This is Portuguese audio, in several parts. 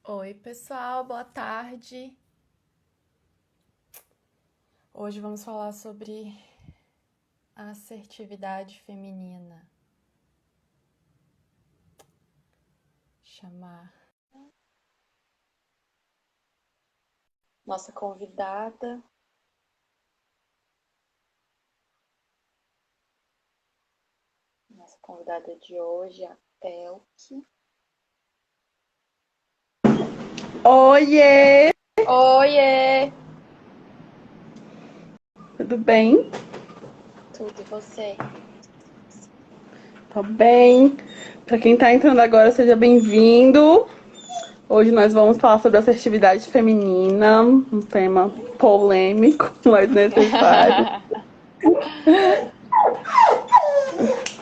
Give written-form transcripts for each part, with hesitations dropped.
Oi, pessoal, boa tarde. Hoje vamos falar sobre assertividade feminina. Chamar nossa convidada. Nossa convidada de hoje, a Elke. Oiê! Oiê! Tudo bem? Tudo e você? Tô bem. Para quem tá entrando agora, seja bem-vindo. Hoje nós vamos falar sobre assertividade feminina, um tema polêmico, mas necessário.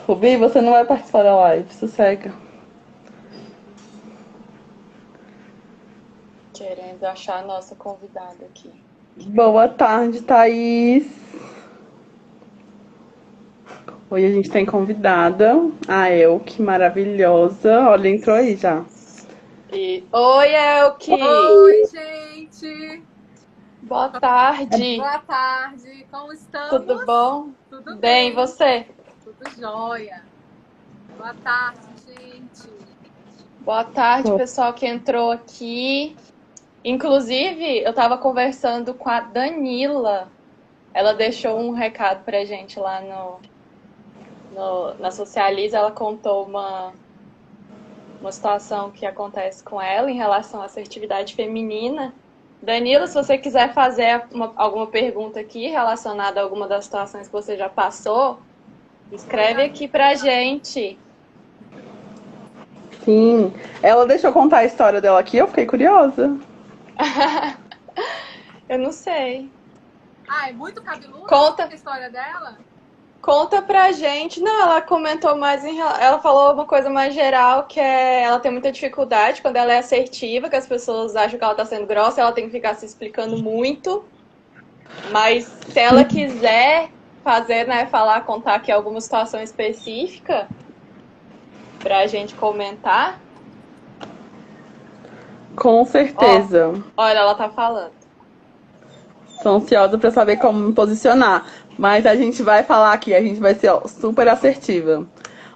Rubi, você não vai participar da live, sossega. Querendo achar a nossa convidada aqui. Boa tarde, Thaís. Hoje a gente tem convidada, a Elke, maravilhosa. Olha, entrou aí já. Oi, Elke! Oi, gente! Boa tarde! Boa tarde, como Tudo estamos? bom? Tudo Bem, e bem, você? tudo jóia. Boa tarde, gente. Boa tarde, pessoal que entrou aqui. Inclusive, eu estava conversando com a Danila. Ela deixou um recado pra gente lá na Socializa. Ela contou uma situação que acontece com ela em relação à assertividade feminina. Danila, se você quiser fazer alguma pergunta aqui relacionada a alguma das situações que você já passou, escreve aqui pra gente. Sim, ela deixou contar a história dela aqui, eu fiquei curiosa. Eu não sei. Ah, é muito cabeludo Conta. a história dela? Conta pra gente. Não, ela comentou mais ela falou uma coisa mais geral, que é ela tem muita dificuldade quando ela é assertiva, que as pessoas acham que ela tá sendo grossa, ela tem que ficar se explicando muito. Mas se ela quiser fazer, né, falar, contar aqui alguma situação específica pra gente comentar. Com certeza. Olha, ela tá falando. Tô ansiosa pra saber como me posicionar. Mas a gente vai falar aqui, a gente vai ser super assertiva.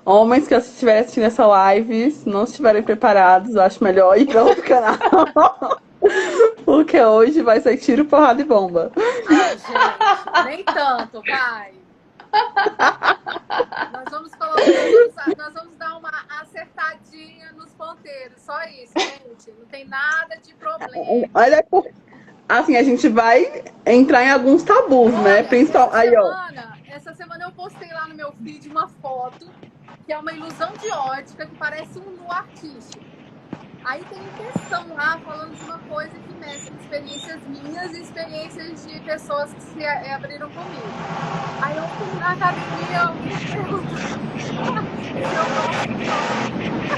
Homens que estiverem assistindo essa live, se não estiverem preparados, eu acho melhor ir para outro canal. Porque hoje vai ser tiro, porrada e bomba. Ai, gente, nem tanto, vai. Nós vamos dar uma acertadinha nos ponteiros, só isso, gente. Não tem nada de problema. Olha, assim, a gente vai entrar em alguns tabus, né? Olha, Principal... Aí, ó. essa semana eu postei lá no meu feed uma foto que é uma ilusão de ótica que parece um nu artístico. Aí tem um textão lá falando de uma coisa que mexe com experiências minhas e experiências de pessoas que se abriram comigo. Aí eu fui na academia, alguém me perguntou se eu gosto de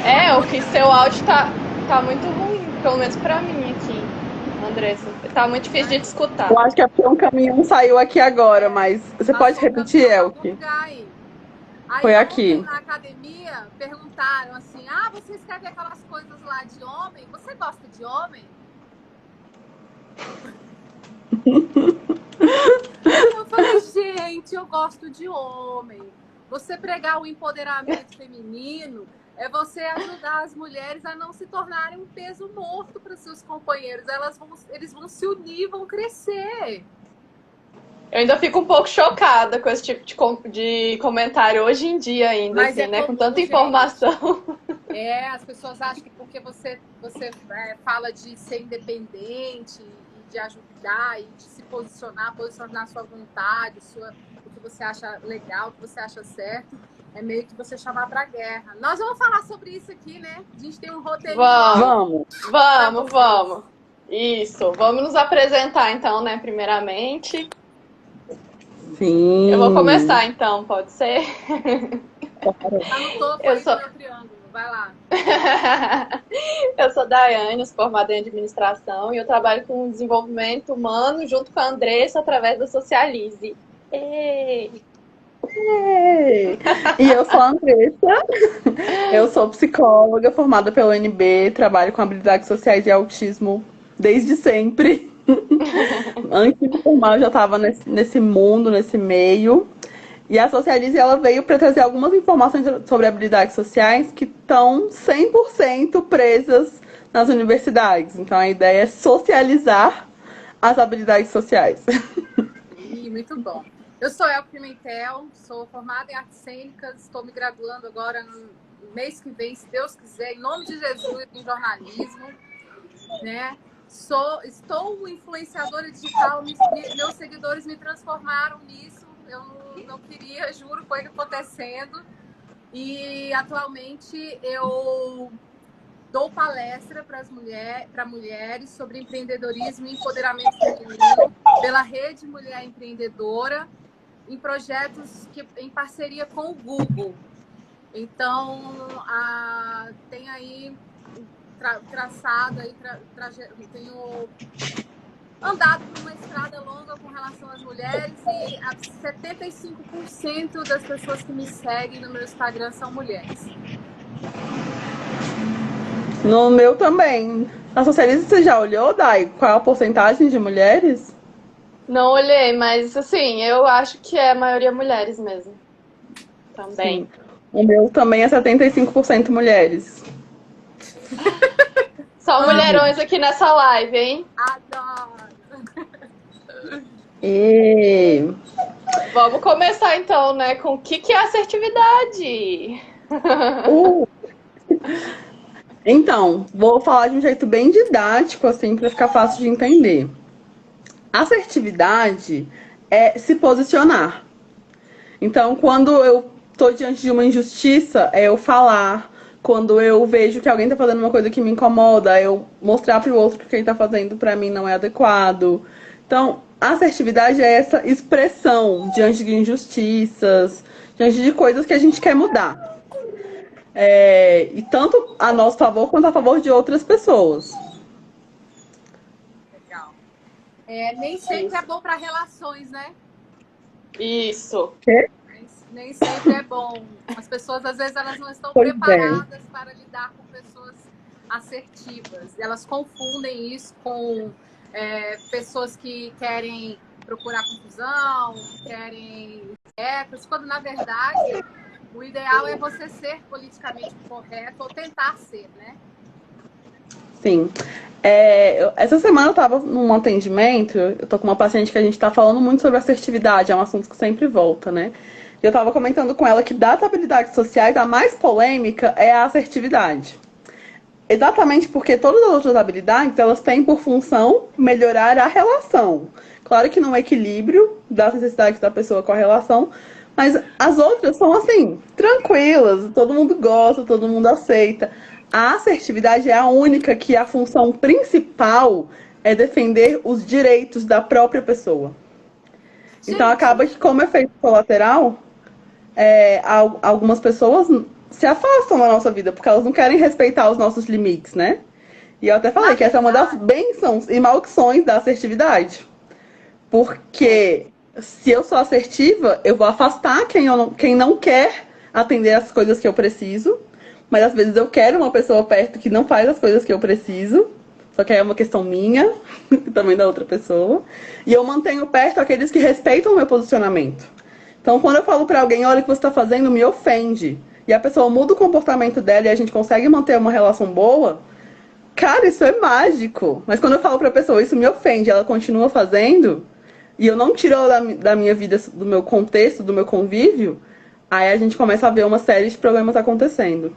homem. O que seu áudio tá muito ruim, pelo menos pra mim aqui, Andressa. Tá muito difícil de te escutar. Eu acho que é porque um caminhão saiu aqui agora, mas você Passou pode um repetir, caminhão em algum Elke? lugar aí. Aí Foi ontem aqui. na academia perguntaram assim: ah, você escreve aquelas coisas lá de homem? Você gosta de homem? Eu falei, gente, eu gosto de homem. Você pregar o empoderamento feminino é você ajudar as mulheres a não se tornarem um peso morto para seus companheiros. Eles vão se unir, vão crescer. Eu ainda fico um pouco chocada com esse tipo de comentário hoje em dia ainda, Mas assim, é né? Com comum, tanta gente. informação. As pessoas acham que porque você fala de ser independente e de ajudar e de se posicionar sua vontade, o que você acha legal, o que você acha certo, é meio que você chamar pra guerra. Nós vamos falar sobre isso aqui, né? A gente tem um roteirinho. Vamos, Vamos. vamos. Isso, vamos nos apresentar então, né, primeiramente. Sim. Eu vou começar então, pode ser? Tá no topo Eu aí sou... do meu triângulo, vai lá. Eu sou Daiane, sou formada em administração e eu trabalho com desenvolvimento humano junto com a Andressa através da Socialize. Ei! Ei! E eu sou a Andressa, eu sou psicóloga formada pela UNB, trabalho com habilidades sociais e autismo desde sempre. Antes de me formar, eu já estava nesse mundo, nesse meio. E a Socialize, ela veio para trazer algumas informações sobre habilidades sociais que estão 100% presas nas universidades. Então, a ideia é socializar as habilidades sociais. Muito bom. Eu sou El Pimentel, sou formada em artes cênicas, estou me graduando agora no mês que vem, se Deus quiser, em nome de Jesus, em jornalismo, né? Estou influenciadora digital, meus seguidores me transformaram nisso, eu não queria, juro, foi acontecendo. E atualmente eu dou palestra para mulheres sobre empreendedorismo e empoderamento feminino pela Rede Mulher Empreendedora, em projetos em parceria com o Google. Então, tem aí traçado, tenho andado por uma estrada longa com relação às mulheres e 75% das pessoas que me seguem no meu Instagram são mulheres. No meu também. Na Socialize, você já olhou, Dai? Qual é a porcentagem de mulheres? Não olhei, mas assim, eu acho que é a maioria mulheres mesmo. Também. Sim. O meu também é 75% mulheres. Só mulherões aqui nessa live, hein? Adoro! E... Vamos começar então, né? Com o que é assertividade? Então, vou falar de um jeito bem didático, assim, para ficar fácil de entender. Assertividade é se posicionar. Então, quando eu tô diante de uma injustiça, é eu falar. Quando eu vejo que alguém tá fazendo uma coisa que me incomoda, é eu mostrar pro outro que o que ele tá fazendo pra mim não é adequado. Então, a assertividade é essa expressão diante de injustiças, diante de coisas que a gente quer mudar. E tanto a nosso favor quanto a favor de outras pessoas. Legal. Nem sempre é bom para relações, né? Isso. Quê? Nem sempre é bom. As pessoas, às vezes, elas não estão Pois preparadas para lidar com pessoas assertivas. Elas confundem isso com pessoas que querem procurar confusão, que querem épocas, quando, na verdade, o ideal é você ser politicamente correto ou tentar ser, né? Sim. Essa semana eu estava num atendimento, eu tô com uma paciente que a gente está falando muito sobre assertividade, é um assunto que sempre volta, né? E eu estava comentando com ela que das habilidades sociais, a mais polêmica é a assertividade. Exatamente porque todas as outras habilidades, elas têm por função melhorar a relação. Claro que no equilíbrio das necessidades da pessoa com a relação, mas as outras são assim, tranquilas, todo mundo gosta, todo mundo aceita. A assertividade é a única que a função principal é defender os direitos da própria pessoa. Então acaba que, como efeito colateral, algumas pessoas se afastam da nossa vida, porque elas não querem respeitar os nossos limites, né? E eu até falei que essa é uma das bênçãos e maldições da assertividade. Porque se eu sou assertiva, eu vou afastar quem não quer atender as coisas que eu preciso. Mas às vezes eu quero uma pessoa perto que não faz as coisas que eu preciso. Só que aí é uma questão minha, também da outra pessoa. E eu mantenho perto aqueles que respeitam o meu posicionamento. Então, quando eu falo pra alguém, olha, o que você está fazendo me ofende, e a pessoa muda o comportamento dela e a gente consegue manter uma relação boa, cara, isso é mágico. Mas quando eu falo pra pessoa, isso me ofende, ela continua fazendo, e eu não tiro ela da minha vida, do meu contexto, do meu convívio, aí a gente começa a ver uma série de problemas acontecendo.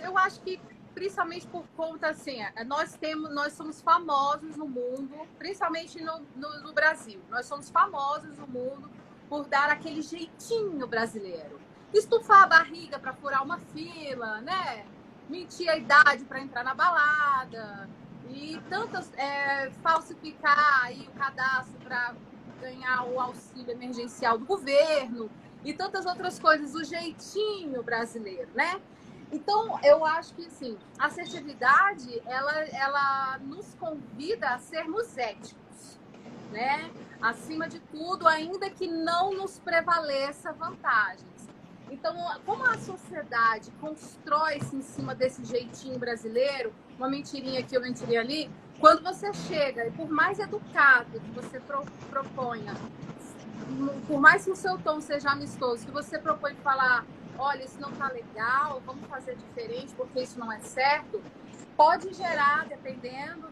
Eu acho que principalmente por conta, assim, nós somos famosos no mundo, principalmente no Brasil. Nós somos famosos no mundo por dar aquele jeitinho brasileiro. Estufar a barriga para furar uma fila, né? Mentir a idade para entrar na balada. E tantas, falsificar aí o cadastro para ganhar o auxílio emergencial do governo. E tantas outras coisas, o jeitinho brasileiro, né? Então, eu acho que, assim, a assertividade, ela nos convida a sermos éticos. né? Acima de tudo, ainda que não nos prevaleça vantagens. Então, como a sociedade constrói-se em cima desse jeitinho brasileiro, uma mentirinha aqui, uma mentirinha ali, quando você chega, e por mais educado que você proponha, por mais que o seu tom seja amistoso, que você propõe falar, olha, isso não tá legal, vamos fazer diferente porque isso não é certo, pode gerar, dependendo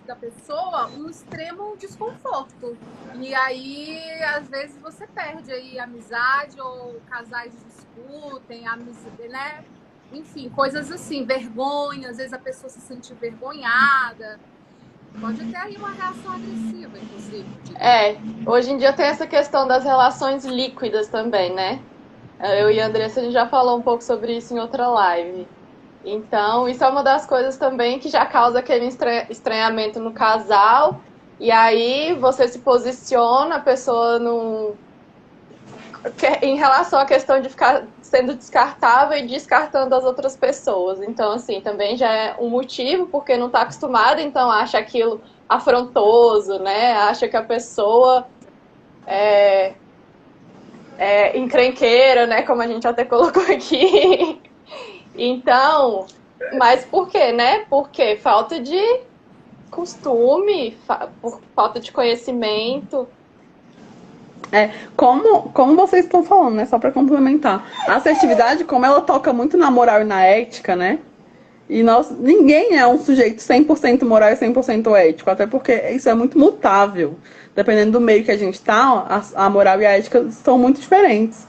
da pessoa, um extremo desconforto. E aí, às vezes, você perde aí amizade, ou casais discutem, amizade, né? Enfim, coisas assim, vergonha, às vezes a pessoa se sente envergonhada. Pode ter aí uma reação agressiva, inclusive. Hoje em dia tem essa questão das relações líquidas também, né? Eu e a Andressa, a gente já falou um pouco sobre isso em outra live. Então, isso é uma das coisas também que já causa aquele estranhamento no casal. E aí você se posiciona, a pessoa não. Em relação à questão de ficar sendo descartável e descartando as outras pessoas. Então, assim, também já é um motivo, porque não está acostumada, então acha aquilo afrontoso, né? Acha que a pessoa é encrenqueira, né? Como a gente até colocou aqui. Então, mas por quê, né? Porque falta de costume, por falta de conhecimento. Como vocês estão falando, né? Só para complementar. A assertividade, como ela toca muito na moral e na ética, né? E ninguém é um sujeito 100% moral e 100% ético, até porque isso é muito mutável. Dependendo do meio que a gente tá, a moral e a ética são muito diferentes.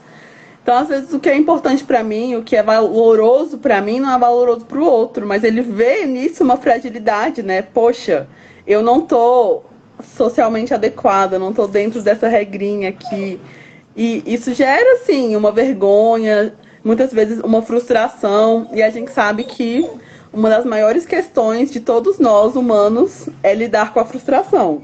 Então, às vezes, o que é importante para mim, o que é valoroso para mim, não é valoroso para o outro, mas ele vê nisso uma fragilidade, né? Poxa, eu não tô socialmente adequada, não tô dentro dessa regrinha aqui. E isso gera, assim, uma vergonha, muitas vezes uma frustração, e a gente sabe que uma das maiores questões de todos nós humanos é lidar com a frustração.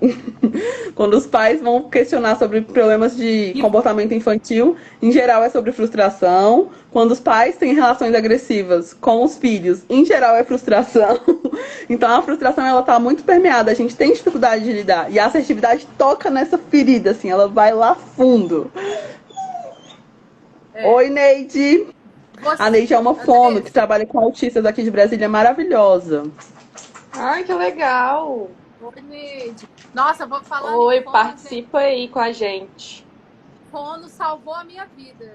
Quando os pais vão questionar sobre problemas de comportamento infantil, em geral é sobre frustração. Quando os pais têm relações agressivas com os filhos, em geral é frustração. Então a frustração ela tá muito permeada, a gente tem dificuldade de lidar. E a assertividade toca nessa ferida, assim, ela vai lá fundo. Oi, Neide! A Neide é uma fono que trabalha com autistas aqui de Brasília, maravilhosa. Ai, que legal! Oi, Neide. Nossa, vou falar. Oi, participa aí com a gente. Fono salvou a minha vida.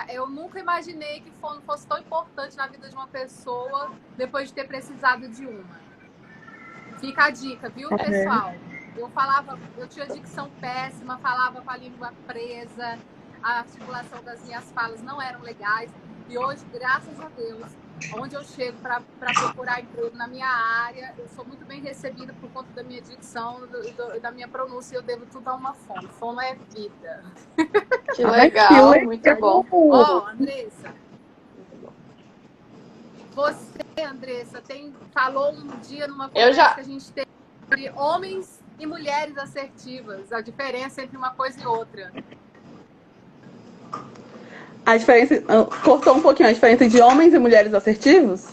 Eu nunca imaginei que fono fosse tão importante na vida de uma pessoa depois de ter precisado de uma. Fica a dica, viu, pessoal? Eu tinha dicção péssima, falava com a língua presa, a articulação das minhas falas não eram legais. E hoje, graças a Deus, onde eu chego para procurar emprego na minha área, eu sou muito bem recebida por conta da minha dicção, da minha pronúncia, eu devo tudo a uma fono. Fono é vida. Que legal, muito bom. Ó, Andressa, você, Andressa, falou um dia numa conversa que a gente teve sobre homens e mulheres assertivas, a diferença entre uma coisa e outra. A diferença. Cortou um pouquinho a diferença de homens e mulheres assertivos?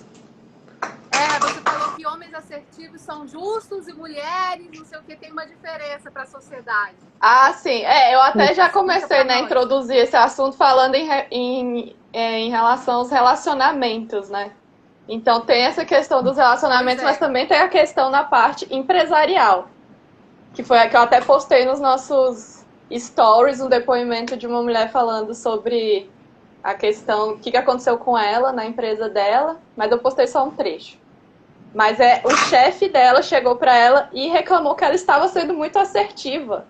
Você falou que homens assertivos são justos e mulheres, não sei o que, tem uma diferença para a sociedade. Ah, sim. Eu até já comecei, né, a introduzir esse assunto falando em relação aos relacionamentos, né? Então tem essa questão dos relacionamentos, mas também tem a questão na parte empresarial. Que foi a que eu até postei nos nossos stories, um depoimento de uma mulher falando sobre a questão, o que aconteceu com ela na empresa dela, mas eu postei só um trecho. Mas o chefe dela chegou para ela e reclamou que ela estava sendo muito assertiva.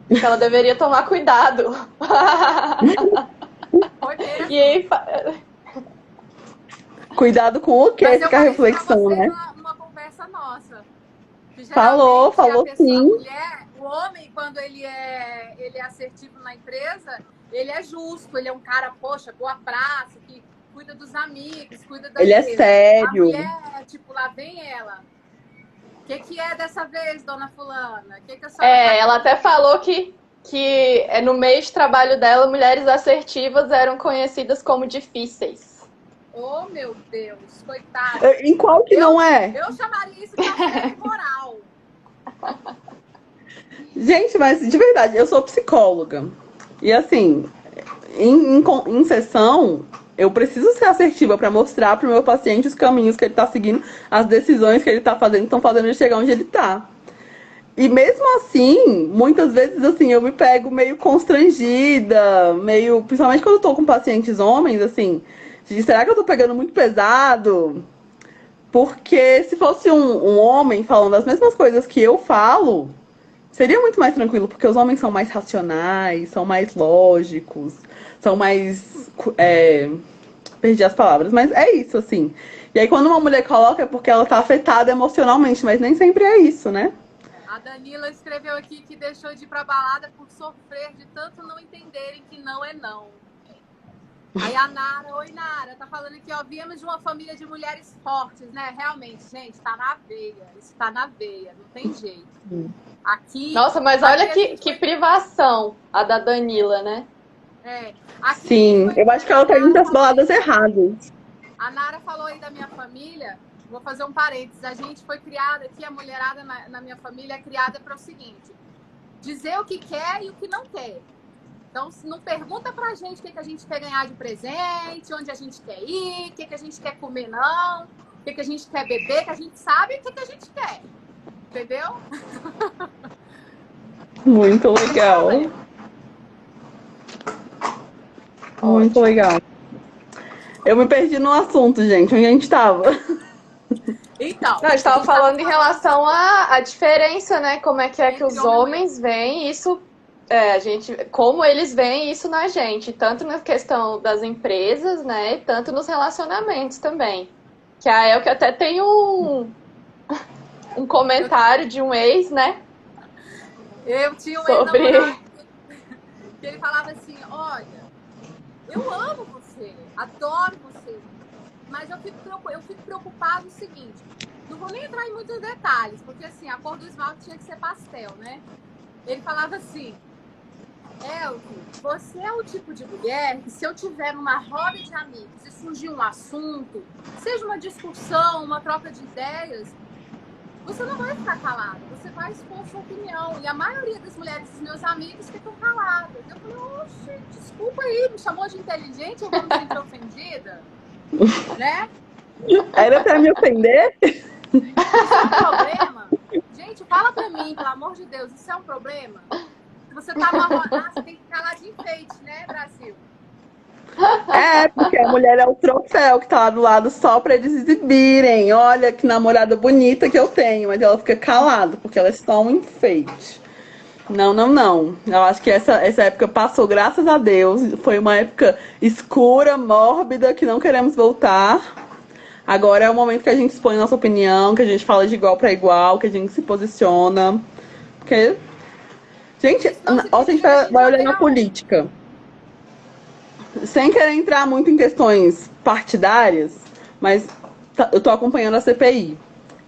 Que ela deveria tomar cuidado. E aí, cuidado com o que? Fica a reflexão, né? Uma conversa nossa. Falou sim. O homem, quando ele é assertivo na empresa, ele é justo, ele é um cara, poxa, boa praça, que cuida dos amigos, cuida da empresa. Ele é sério. A mulher, tipo, lá vem ela. O que é dessa vez, dona fulana? Ela até falou que no meio de trabalho dela, mulheres assertivas eram conhecidas como difíceis. Oh, meu Deus, coitada. Em qual que não é? Eu chamaria isso de assédio moral. Gente, mas de verdade, eu sou psicóloga. E assim, em sessão, eu preciso ser assertiva para mostrar pro meu paciente os caminhos que ele tá seguindo, as decisões que ele tá fazendo, estão fazendo ele chegar onde ele tá. E mesmo assim, muitas vezes assim, eu me pego meio constrangida, meio. Principalmente quando eu tô com pacientes homens, assim, será que eu tô pegando muito pesado? Porque se fosse um homem falando as mesmas coisas que eu falo, seria muito mais tranquilo, porque os homens são mais racionais, são mais lógicos, são mais. Perdi as palavras, mas é isso, assim. E aí quando uma mulher coloca é porque ela tá afetada emocionalmente, mas nem sempre é isso, né? A Danila escreveu aqui que deixou de ir pra balada por sofrer de tanto não entenderem que não é não. Aí a Nara, oi Nara, tá falando aqui, ó, viemos de uma família de mulheres fortes, né? Realmente, gente, tá na veia. Isso tá na veia, não tem jeito. Aqui. Nossa, mas olha que privação a da Danila, né? Aqui Sim, eu acho que ela tá indo das baladas erradas. A Nara falou aí da minha família. Vou fazer um parênteses. A gente foi criada aqui, a mulherada na minha família é criada para o seguinte: dizer o que quer e o que não quer. Então, não pergunta pra gente o que a gente quer ganhar de presente, onde a gente quer ir, o que a gente quer comer, não, o que a gente quer beber, que a gente sabe o que a gente quer. Entendeu? Muito legal. Muito legal. Eu me perdi no assunto, gente. Onde a gente tava? Então, Não, a gente tava falando em relação à diferença, né? Como é que os homens veem isso, como eles veem isso na gente, tanto na questão das empresas, né? Tanto nos relacionamentos também. Que a Elke até tem um comentário de um ex, né? Eu tinha um sobre ex-namorado que ele falava assim, olha, eu amo você, adoro você, mas eu fico preocupado o seguinte, não vou nem entrar em muitos detalhes, porque assim, a cor do esmalte tinha que ser pastel, né? Ele falava assim, Elke, você é o tipo de mulher que se eu tiver numa roda de amigos e surgir um assunto, seja uma discussão, uma troca de ideias, você não vai ficar calada, você vai expor sua opinião. E a maioria das mulheres dos meus amigos ficam caladas. Eu falei, oxe, desculpa aí, me chamou de inteligente, eu vou me sentir ofendida? Né? Era pra me ofender? Isso é um problema? Gente, fala pra mim, pelo amor de Deus, isso é um problema? Se você tá numa roda, você tem que calar de enfeite, né, Brasil? É, porque a mulher é o troféu que tá lá do lado só pra eles exibirem. Olha que namorada bonita que eu tenho, mas ela fica calada, porque ela é só um enfeite. Não, não, não. Eu acho que essa época passou, graças a Deus. Foi uma época escura, mórbida, que não queremos voltar. Agora é o momento que a gente expõe nossa opinião, que a gente fala de igual pra igual, que a gente se posiciona. Porque, gente, ó, se a gente vai olhar na política. Sem querer entrar muito em questões partidárias, mas eu tô acompanhando a CPI.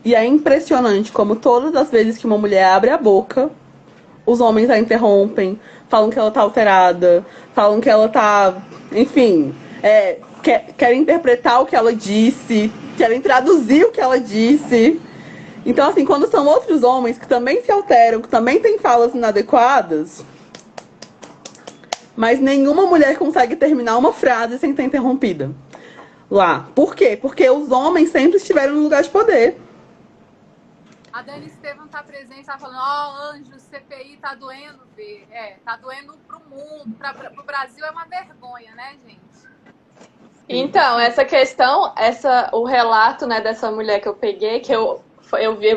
E é impressionante como todas as vezes que uma mulher abre a boca, os homens a interrompem, falam que ela tá alterada, falam que ela tá, enfim, querem interpretar o que ela disse, querem traduzir o que ela disse. Então, assim, quando são outros homens que também se alteram, que também têm falas inadequadas, mas nenhuma mulher consegue terminar uma frase sem ser interrompida lá. Por quê? Porque os homens sempre estiveram no lugar de poder. A Dani Estevam tá presente, tá falando, ó, Anjo, CPI tá doendo ver. Tá doendo pro mundo, pro Brasil é uma vergonha, né, gente? Então, essa questão, o relato, né, dessa mulher que eu peguei, que eu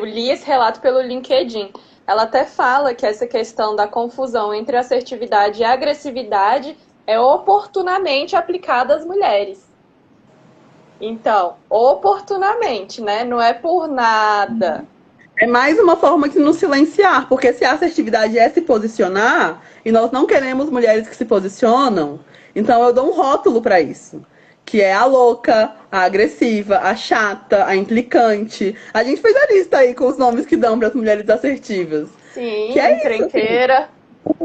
li esse relato pelo LinkedIn. Ela até fala que essa questão da confusão entre assertividade e agressividade é oportunamente aplicada às mulheres. Então, oportunamente, né? Não é por nada. É mais uma forma de nos silenciar, porque se a assertividade é se posicionar, e nós não queremos mulheres que se posicionam, então eu dou um rótulo para isso. Que é a louca, a agressiva, a chata, a implicante. A gente fez a lista aí com os nomes que dão para as mulheres assertivas. Sim, que é encrenqueira.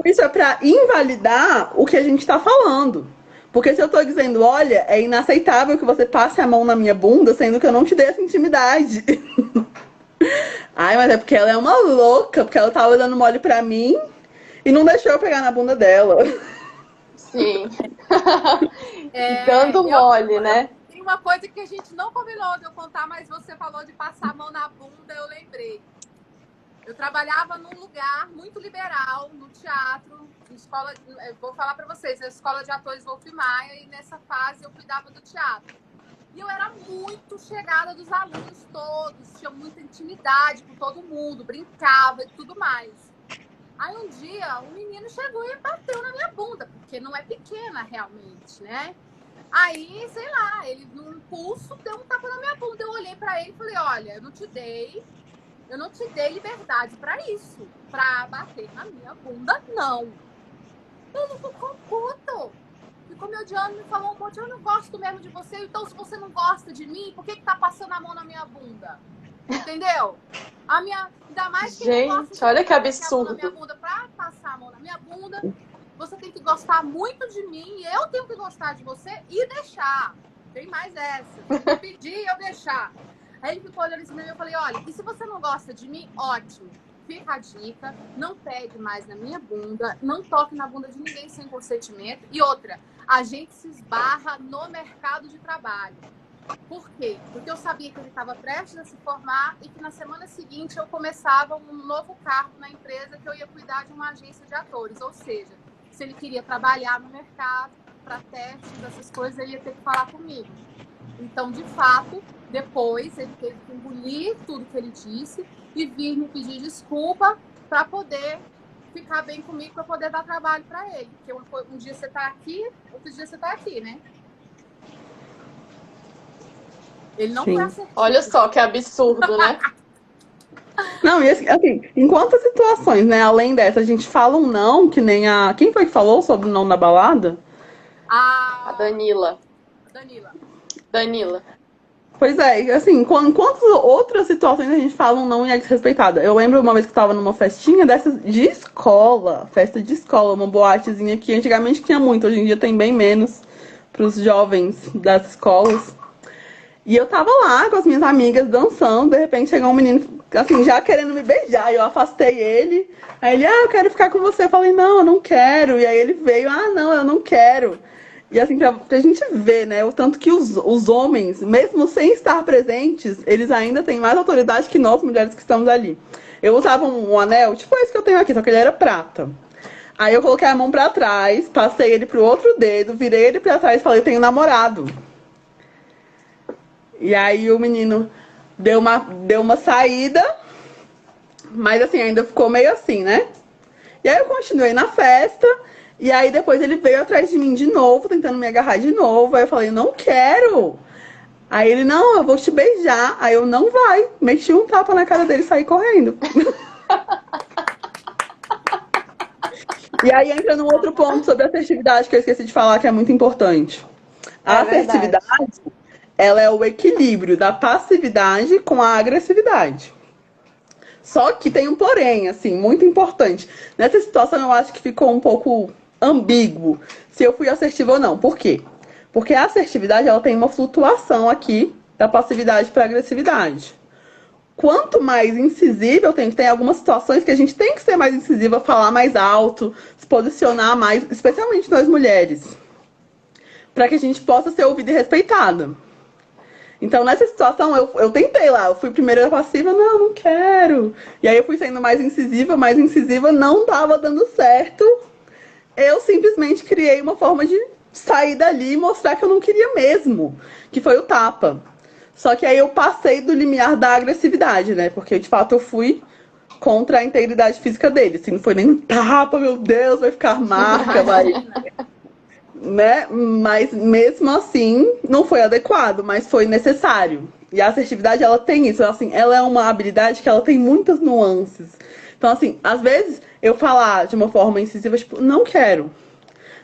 Isso é para invalidar o que a gente está falando. Porque se eu estou dizendo, olha, é inaceitável que você passe a mão na minha bunda, sendo que eu não te dei essa intimidade. Ai, mas é porque ela é uma louca, porque ela tava dando mole pra mim e não deixou eu pegar na bunda dela. Sim. Dando mole, né? Tem uma coisa que a gente não combinou de eu contar, mas você falou de passar a mão na bunda, eu lembrei. Eu trabalhava num lugar muito liberal, no teatro, escola, vou falar para vocês, a escola de atores Wolf Maia, e nessa fase eu cuidava do teatro. E eu era muito chegada dos alunos todos, tinha muita intimidade com todo mundo, brincava e tudo mais. Aí um dia um menino chegou e bateu na minha bunda, porque não é pequena realmente, né? Aí, sei lá, ele num impulso deu um tapa na minha bunda. Eu olhei para ele e falei, olha, eu não te dei liberdade para isso, para bater na minha bunda, não. Ele ficou puto. Ficou me odiando, me falou um monte, eu não gosto mesmo de você, então se você não gosta de mim, por que tá passando a mão na minha bunda? Entendeu? Ainda mais que gente, olha que absurdo. Na minha bunda, pra passar a mão na minha bunda, você tem que gostar muito de mim, e eu tenho que gostar de você e deixar. Tem mais essa. Eu pedir e eu deixar. Aí ele ficou olhando assim pra mim e eu falei, olha, e se você não gosta de mim, ótimo. Fica a dica, não pegue mais na minha bunda, não toque na bunda de ninguém sem consentimento. E outra, a gente se esbarra no mercado de trabalho. Por quê? Porque eu sabia que ele estava prestes a se formar e que na semana seguinte eu começava um novo cargo na empresa que eu ia cuidar de uma agência de atores. Ou seja, se ele queria trabalhar no mercado, para testes, essas coisas, ele ia ter que falar comigo. Então, de fato, depois ele teve que engolir tudo que ele disse e vir me pedir desculpa para poder ficar bem comigo, para poder dar trabalho para ele. Porque um dia você está aqui, outro dia você está aqui, né? Ele não foi acertado. Olha só que absurdo, né? Não, e assim, em quantas situações, né? Além dessa, a gente fala um não, que nem a... Quem foi que falou sobre o não na balada? A Danila. Danila. Pois é, assim, em quantas outras situações a gente fala um não e é desrespeitada? Eu lembro uma vez que eu tava numa festinha dessas de escola, festa de escola, uma boatezinha que antigamente tinha muito, hoje em dia tem bem menos pros jovens das escolas. E eu tava lá com as minhas amigas dançando, de repente chegou um menino, assim, já querendo me beijar, e eu afastei ele. Aí ele, eu quero ficar com você. Eu falei, não, eu não quero. E aí ele veio, não, eu não quero. E assim, pra gente ver, né, o tanto que os homens, mesmo sem estar presentes, eles ainda têm mais autoridade que nós, mulheres que estamos ali. Eu usava um anel, tipo esse que eu tenho aqui, só que ele era prata. Aí eu coloquei a mão pra trás, passei ele pro outro dedo, virei ele pra trás e falei, tenho namorado. E aí o menino deu uma saída, mas assim, ainda ficou meio assim, né? E aí eu continuei na festa, e aí depois ele veio atrás de mim de novo, tentando me agarrar de novo. Aí eu falei, não quero. Aí ele, não, eu vou te beijar. Aí eu, não vai. Meti um tapa na cara dele e saí correndo. E aí entra num outro ponto sobre a assertividade, que eu esqueci de falar, que é muito importante. A assertividade... ela é o equilíbrio da passividade com a agressividade. Só que tem um porém, assim, muito importante. Nessa situação eu acho que ficou um pouco ambíguo se eu fui assertiva ou não. Por quê? Porque a assertividade, ela tem uma flutuação aqui da passividade para a agressividade. Quanto mais incisiva eu tenho que ter, em algumas situações que a gente tem que ser mais incisiva, falar mais alto, se posicionar mais, especialmente nós mulheres, para que a gente possa ser ouvida e respeitada. Então, nessa situação, eu tentei lá. Eu fui primeiro passiva, não quero. E aí eu fui sendo mais incisiva, não tava dando certo. Eu simplesmente criei uma forma de sair dali e mostrar que eu não queria mesmo, que foi o tapa. Só que aí eu passei do limiar da agressividade, né? Porque, de fato, eu fui contra a integridade física dele. Assim, não foi nem um tapa, meu Deus, vai ficar marca, vai... né? Mas mesmo assim não foi adequado, mas foi necessário. E a assertividade, ela tem isso, assim, ela é uma habilidade que ela tem muitas nuances. Então, assim, às vezes eu falar de uma forma incisiva, tipo, não quero.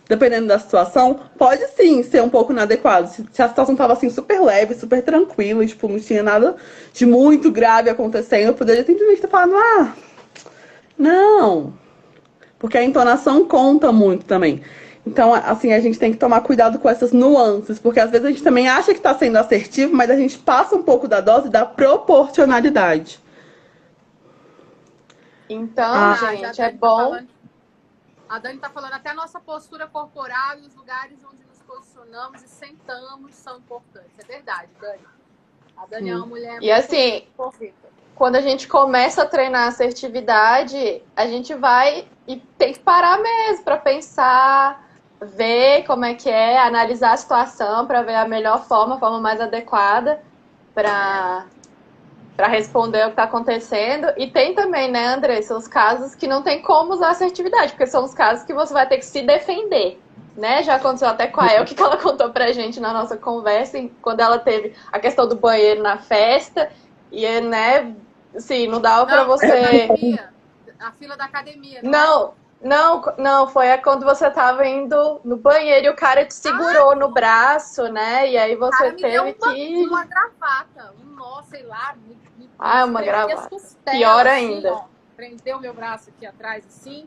Dependendo da situação, pode sim ser um pouco inadequado. Se a situação tava assim super leve, super tranquila, e, tipo, não tinha nada de muito grave acontecendo, eu poderia simplesmente ter falado, não. Porque a entonação conta muito também. Então, assim, a gente tem que tomar cuidado com essas nuances, porque às vezes a gente também acha que está sendo assertivo, mas a gente passa um pouco da dose da proporcionalidade. Então, gente, é bom. A Dani tá falando, até a nossa postura corporal e os lugares onde nos posicionamos e sentamos são importantes. É verdade, Dani. A Dani é uma mulher E assim, quando a gente começa a treinar assertividade, a gente vai e tem que parar mesmo para pensar, ver como é que é, analisar a situação para ver a melhor forma, a forma mais adequada para responder o que está acontecendo. E tem também, né, Andressa, os casos que não tem como usar assertividade, porque são os casos que você vai ter que se defender, né? Já aconteceu até com a El, que ela contou pra gente na nossa conversa, quando ela teve a questão do banheiro na festa, e, né, assim, não dava pra você... A fila da academia, Não, foi quando você tava indo no banheiro e o cara te segurou no braço, né? E aí você teve que... uma gravata, um nó, sei lá, uma gravata. Pior ainda. Assim, ó, prendeu meu braço aqui atrás, assim,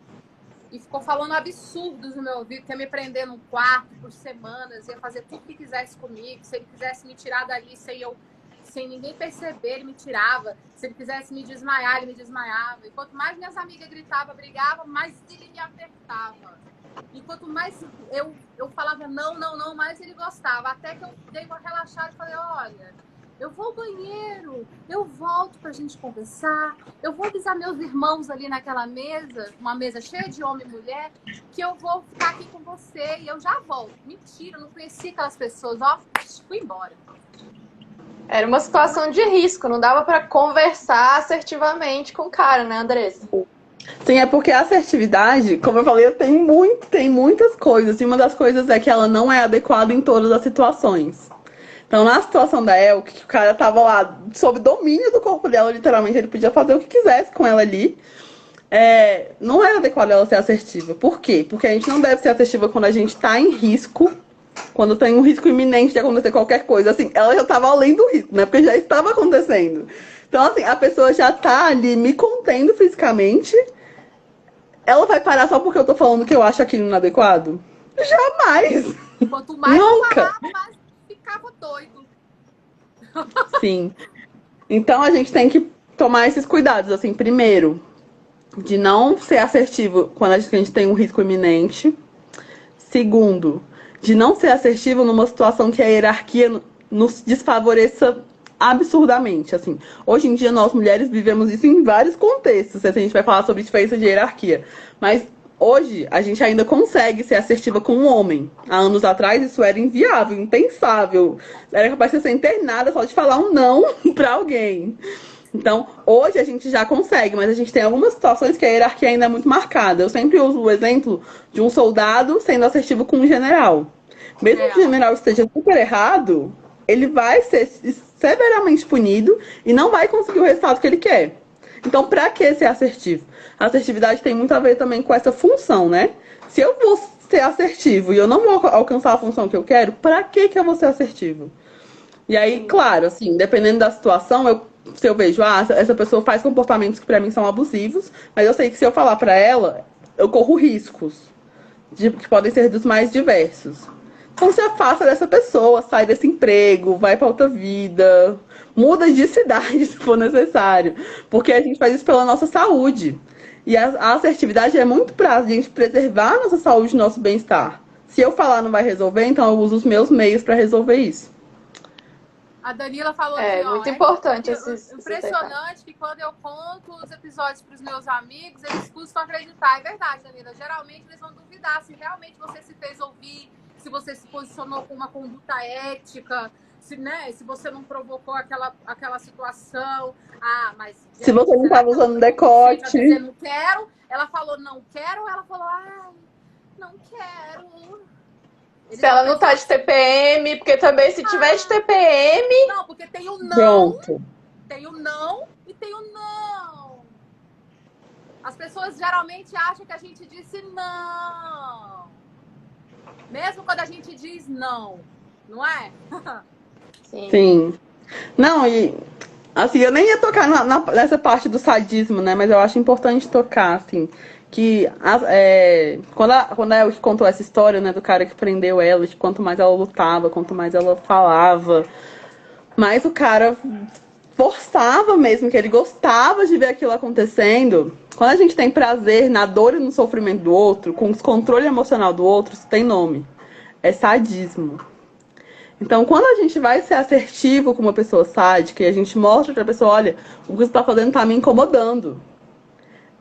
e ficou falando absurdos no meu ouvido, quer me prender num quarto por semanas, ia fazer tudo que quisesse comigo, se ele quisesse me tirar dali sem ninguém perceber, ele me tirava. Se ele quisesse me desmaiar, ele me desmaiava. E quanto mais minhas amigas gritavam, brigavam, mais ele me apertava. E quanto mais eu falava não, mais ele gostava. Até que eu dei uma relaxada e falei, olha, eu vou ao banheiro, eu volto pra gente conversar, eu vou avisar meus irmãos ali naquela mesa, uma mesa cheia de homem e mulher, que eu vou ficar aqui com você e eu já volto. Mentira, eu não conhecia aquelas pessoas, ó, fui embora. Era uma situação de risco, não dava para conversar assertivamente com o cara, né, Andressa? Sim, é porque a assertividade, como eu falei, tem muitas coisas. E uma das coisas é que ela não é adequada em todas as situações. Então, na situação da El, que o cara tava lá sob domínio do corpo dela, literalmente, ele podia fazer o que quisesse com ela ali. Não é adequado ela ser assertiva. Por quê? Porque a gente não deve ser assertiva quando a gente tá em risco, quando tem um risco iminente de acontecer qualquer coisa. Assim, ela já tava além do risco, né? Porque já estava acontecendo. Então, assim, a pessoa já tá ali me contendo fisicamente. Ela vai parar só porque eu tô falando que eu acho aquilo inadequado? Jamais! Quanto mais Nunca. eu falava, mais ficava doido. Sim. Então a gente tem que tomar esses cuidados, assim, primeiro, de não ser assertivo quando a gente tem um risco iminente. Segundo, de não ser assertivo numa situação que a hierarquia nos desfavoreça absurdamente, assim. Hoje em dia, nós mulheres vivemos isso em vários contextos, se a gente vai falar sobre diferença de hierarquia. Mas hoje, a gente ainda consegue ser assertiva com um homem. Há anos atrás, isso era inviável, impensável. Era capaz de ser internada só de falar um não pra alguém. Então, hoje a gente já consegue, mas a gente tem algumas situações que a hierarquia ainda é muito marcada. Eu sempre uso o exemplo de um soldado sendo assertivo com um general. Mesmo que o general esteja super errado, ele vai ser severamente punido e não vai conseguir o resultado que ele quer. Então, pra que ser assertivo? A assertividade tem muito a ver também com essa função, né? Se eu vou ser assertivo e eu não vou alcançar a função que eu quero, pra que eu vou ser assertivo? E aí, claro, assim, dependendo da situação, se eu vejo, essa pessoa faz comportamentos que pra mim são abusivos, mas eu sei que se eu falar pra ela, eu corro riscos, que podem ser dos mais diversos. Então se afasta dessa pessoa, sai desse emprego, vai pra outra vida, muda de cidade se for necessário, porque a gente faz isso pela nossa saúde. E a assertividade é muito pra gente preservar a nossa saúde e nosso bem-estar. Se eu falar não vai resolver, então eu uso os meus meios pra resolver isso. A Danila falou aqui, ó. Muito importante impressionante que quando eu conto os episódios para os meus amigos, eles custam acreditar. É verdade, Danila. Geralmente eles vão duvidar se realmente você se fez ouvir, se você se posicionou com uma conduta ética, se você não provocou aquela situação. Mas se você não estava usando decote. Tá dizendo quero, ela falou não quero, ela falou não quero. Se ela não tá de TPM, porque também se tiver de TPM... Não, porque tem o não. Pronto. Tem o não e tem o não. As pessoas geralmente acham que a gente disse não. Mesmo quando a gente diz não. Não é? Sim. Não, e... Assim, eu nem ia tocar nessa parte do sadismo, né? Mas eu acho importante tocar, assim... Que quando a Elke contou essa história, né, do cara que prendeu ela, que quanto mais ela lutava, quanto mais ela falava, mais o cara forçava mesmo, que ele gostava de ver aquilo acontecendo, quando a gente tem prazer na dor e no sofrimento do outro, com o descontrole emocional do outro, isso tem nome. É sadismo. Então, quando a gente vai ser assertivo com uma pessoa sádica e a gente mostra pra pessoa, olha, o que você tá fazendo tá me incomodando.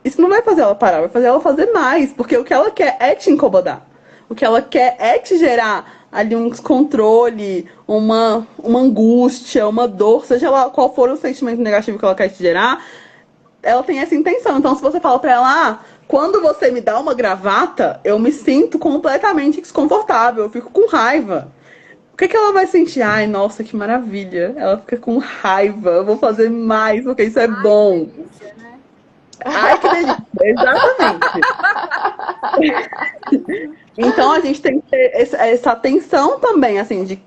Isso não vai fazer ela parar, vai fazer ela fazer mais, porque o que ela quer é te incomodar. O que ela quer é te gerar ali um descontrole, uma angústia, uma dor, seja lá qual for o sentimento negativo que ela quer te gerar, ela tem essa intenção. Então, se você fala pra ela, quando você me dá uma gravata, eu me sinto completamente desconfortável, eu fico com raiva. O que ela vai sentir? Ai, nossa, que maravilha. Ela fica com raiva. Eu vou fazer mais, porque isso é bom. Que delícia, né? Ai, que delícia. Exatamente. Então, a gente tem que ter essa atenção também, assim, de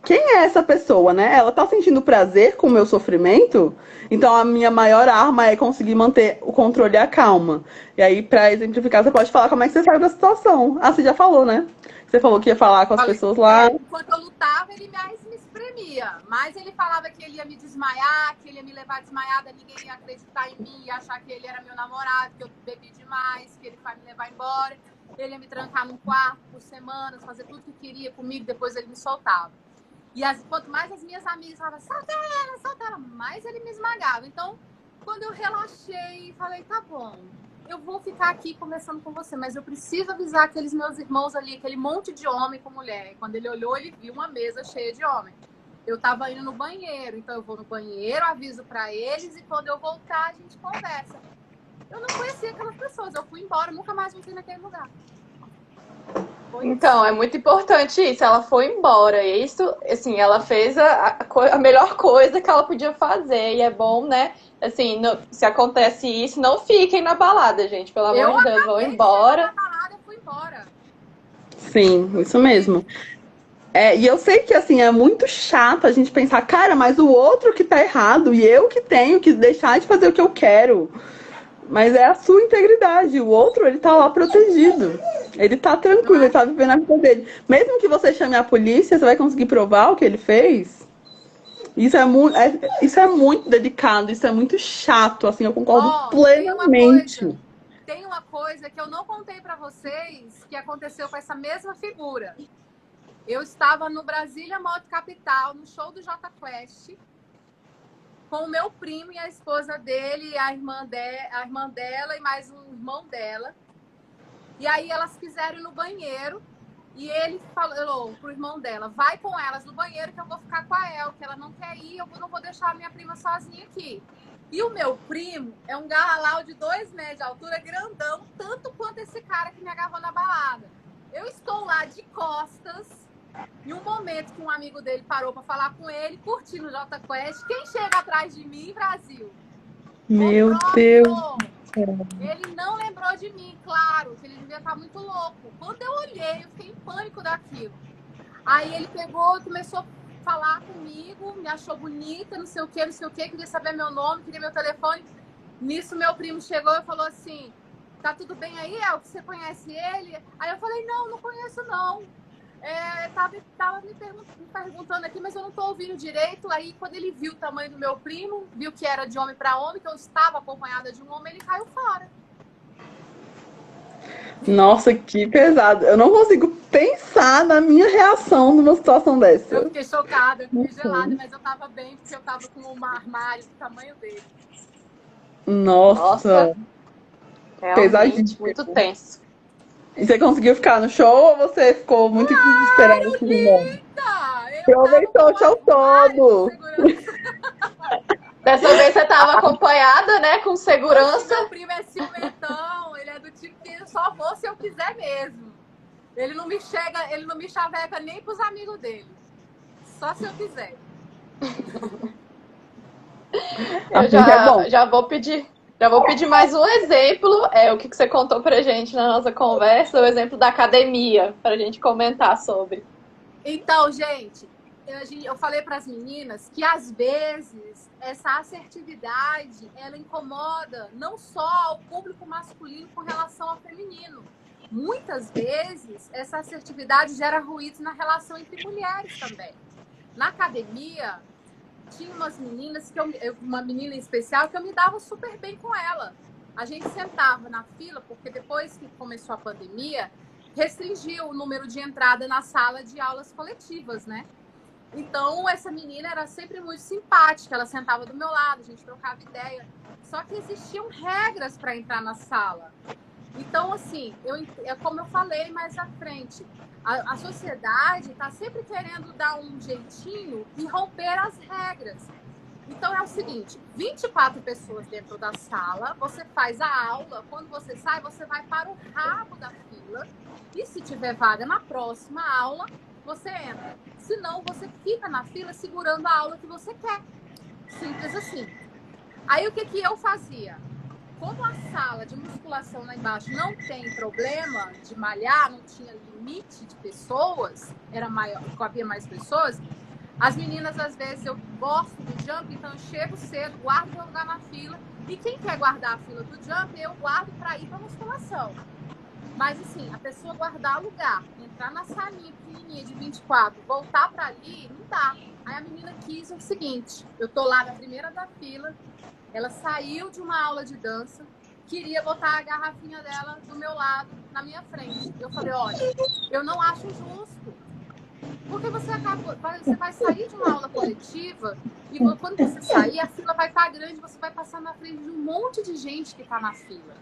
quem é essa pessoa, né? Ela tá sentindo prazer com o meu sofrimento? Então, a minha maior arma é conseguir manter o controle e a calma. E aí, pra exemplificar, você pode falar como é que você sai da situação. Ah, você já falou, né? Você falou que ia falar com as pessoas lá. Enquanto eu lutava, ele mais me espremia. Mas ele falava que ele ia me desmaiar, que ele ia me levar desmaiada, ninguém ia acreditar em mim, ia achar que ele era meu namorado, que eu bebi demais, que ele vai me levar embora. Ele ia me trancar num quarto por semanas, fazer tudo que queria comigo, depois ele me soltava. E quanto mais as minhas amigas falavam, solta ela, mais ele me esmagava. Então, quando eu relaxei, falei, tá bom, eu vou ficar aqui conversando com você, mas eu preciso avisar aqueles meus irmãos ali, aquele monte de homem com mulher. Quando ele olhou, ele viu uma mesa cheia de homem. Eu tava indo no banheiro, então eu vou no banheiro, aviso pra eles e quando eu voltar, a gente conversa. Eu não conhecia aquelas pessoas, eu fui embora, nunca mais voltei naquele lugar. Então, é muito importante isso. Ela foi embora. E isso, assim, ela fez a melhor coisa que ela podia fazer. E é bom, né? Assim, se acontece isso, não fiquem na balada, gente. Pelo amor de Deus, vão embora. Na balada, eu fui embora. Sim, isso mesmo. E eu sei que, assim, é muito chato a gente pensar, cara, mas o outro que tá errado e eu que tenho que deixar de fazer o que eu quero. Mas é a sua integridade. O outro, ele tá lá protegido. Ele tá tranquilo, ele tá vivendo a vida dele. Mesmo que você chame a polícia, você vai conseguir provar o que ele fez? Isso é muito delicado, isso é muito chato, assim, eu concordo plenamente. Tem uma coisa que eu não contei pra vocês que aconteceu com essa mesma figura. Eu estava no Brasília Moto Capital, no show do Jota Quest, com o meu primo e a esposa dele, a irmã dela e mais um irmão dela. E aí elas quiseram ir no banheiro e ele falou pro irmão dela, vai com elas no banheiro que eu vou ficar com a El, que ela não quer ir, eu não vou deixar a minha prima sozinha aqui. E o meu primo é um galalau de 2 metros de altura, grandão, tanto quanto esse cara que me agarrou na balada. Eu estou lá de costas, em um momento que um amigo dele parou para falar com ele, curtindo o Jota Quest. Quem chega atrás de mim, Brasil? Meu Deus! Ele não lembrou de mim, claro, que ele devia estar muito louco. Quando eu olhei, eu fiquei em pânico daquilo. Aí ele pegou e começou a falar comigo, me achou bonita, não sei o que, queria saber meu nome, queria meu telefone. Nisso, meu primo chegou e falou assim, tá tudo bem aí, El? Você conhece ele? Aí eu falei, não conheço não. Tava me perguntando aqui, mas eu não tô ouvindo direito. Aí, quando ele viu o tamanho do meu primo, viu que era de homem para homem, que eu estava acompanhada de um homem, ele caiu fora. Nossa, que pesado. Eu não consigo pensar na minha reação numa situação dessa. Eu fiquei chocada, eu fiquei gelada, mas eu tava bem, porque eu tava com um armário do tamanho dele. Nossa. Pesadíssimo. Muito tenso. E você conseguiu ficar no show ou você ficou muito desesperado? Aproveitou o show todo. Dessa vez você tava acompanhada, né? Com segurança. Meu primo é ciumentão, ele é do tipo que só vou se eu quiser mesmo. Ele não me chaveca nem pros amigos dele. Só se eu quiser. Eu já vou pedir. Já vou pedir mais um exemplo, o que você contou pra gente na nossa conversa, o exemplo da academia, pra gente comentar sobre. Então, gente, eu falei para as meninas que às vezes essa assertividade, ela incomoda não só o público masculino com relação ao feminino. Muitas vezes essa assertividade gera ruídos na relação entre mulheres também. Na academia, tinha umas meninas, uma menina em especial, que eu me dava super bem com ela. A gente sentava na fila, porque depois que começou a pandemia, restringiu o número de entrada na sala de aulas coletivas, né? Então, essa menina era sempre muito simpática, ela sentava do meu lado, a gente trocava ideia. Só que existiam regras para entrar na sala. Então, assim, como eu falei mais à frente, a sociedade está sempre querendo dar um jeitinho e romper as regras. Então, é o seguinte, 24 pessoas dentro da sala, você faz a aula, quando você sai, você vai para o rabo da fila e se tiver vaga na próxima aula, você entra. Se não, você fica na fila segurando a aula que você quer. Simples assim. Aí, o que eu fazia? Como a sala de musculação lá embaixo não tem problema de malhar, não tinha limite de pessoas, era maior, cabia mais pessoas, as meninas, às vezes, eu gosto do jump, então eu chego cedo, guardo meu lugar na fila, e quem quer guardar a fila do jump, eu guardo para ir para musculação. Mas, assim, a pessoa guardar lugar, entrar na salinha pequenininha de 24, voltar para ali, não dá. Aí a menina quis o seguinte, eu tô lá na primeira da fila, ela saiu de uma aula de dança, queria botar a garrafinha dela do meu lado, na minha frente. Eu falei, olha, eu não acho justo. Porque você vai sair de uma aula coletiva e quando você sair, a fila vai estar grande, você vai passar na frente de um monte de gente que está na fila.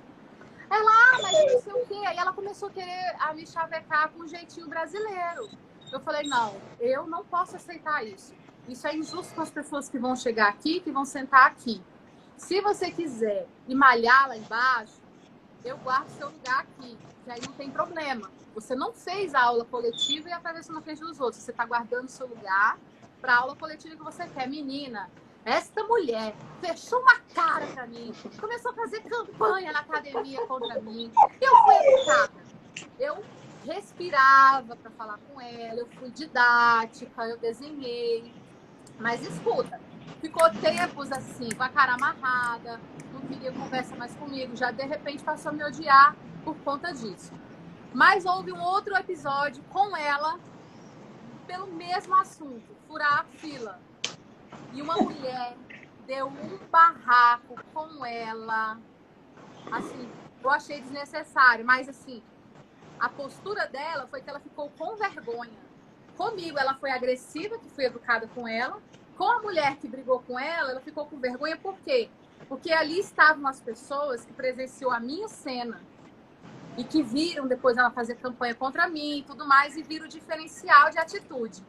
Ela, mas eu não sei o quê. Aí ela começou a querer me chavecar com um jeitinho brasileiro. Eu falei, não, eu não posso aceitar isso. Isso é injusto com as pessoas que vão chegar aqui, que vão sentar aqui. Se você quiser ir malhar lá embaixo, eu guardo seu lugar aqui, que aí não tem problema. Você não fez a aula coletiva e atravessou na frente dos outros. Você está guardando seu lugar para a aula coletiva que você quer. Menina, esta mulher fechou uma cara para mim, começou a fazer campanha na academia contra mim. Eu fui educada. Eu respirava para falar com ela, eu fui didática, eu desenhei. Mas escuta, ficou tempos assim, com a cara amarrada, não queria conversa mais comigo, já de repente passou a me odiar por conta disso. Mas houve um outro episódio com ela, pelo mesmo assunto, furar a fila. E uma mulher deu um barraco com ela. Assim, eu achei desnecessário, mas assim, a postura dela foi que ela ficou com vergonha. Comigo, ela foi agressiva, que fui educada com ela. Com a mulher que brigou com ela, ela ficou com vergonha. Por quê? Porque ali estavam as pessoas que presenciou a minha cena e que viram depois ela fazer campanha contra mim e tudo mais, e viram o diferencial de atitude.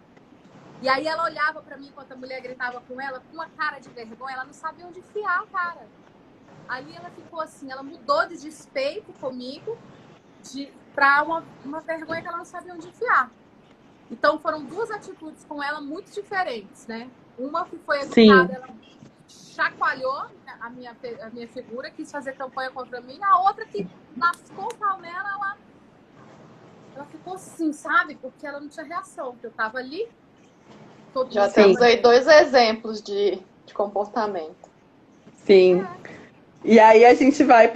E aí ela olhava para mim enquanto a mulher gritava com ela, com uma cara de vergonha, ela não sabia onde enfiar a cara. Ali ela ficou assim, ela mudou de despeito comigo para uma vergonha que ela não sabia onde enfiar. Então foram duas atitudes com ela muito diferentes, né? Uma que foi educada, ela chacoalhou a minha figura, quis fazer campanha contra mim. A outra que lascou o pau nela, ela ficou assim, sabe? Porque ela não tinha reação, porque eu tava ali. Já temos aí 2 exemplos de comportamento. Sim. E aí a gente vai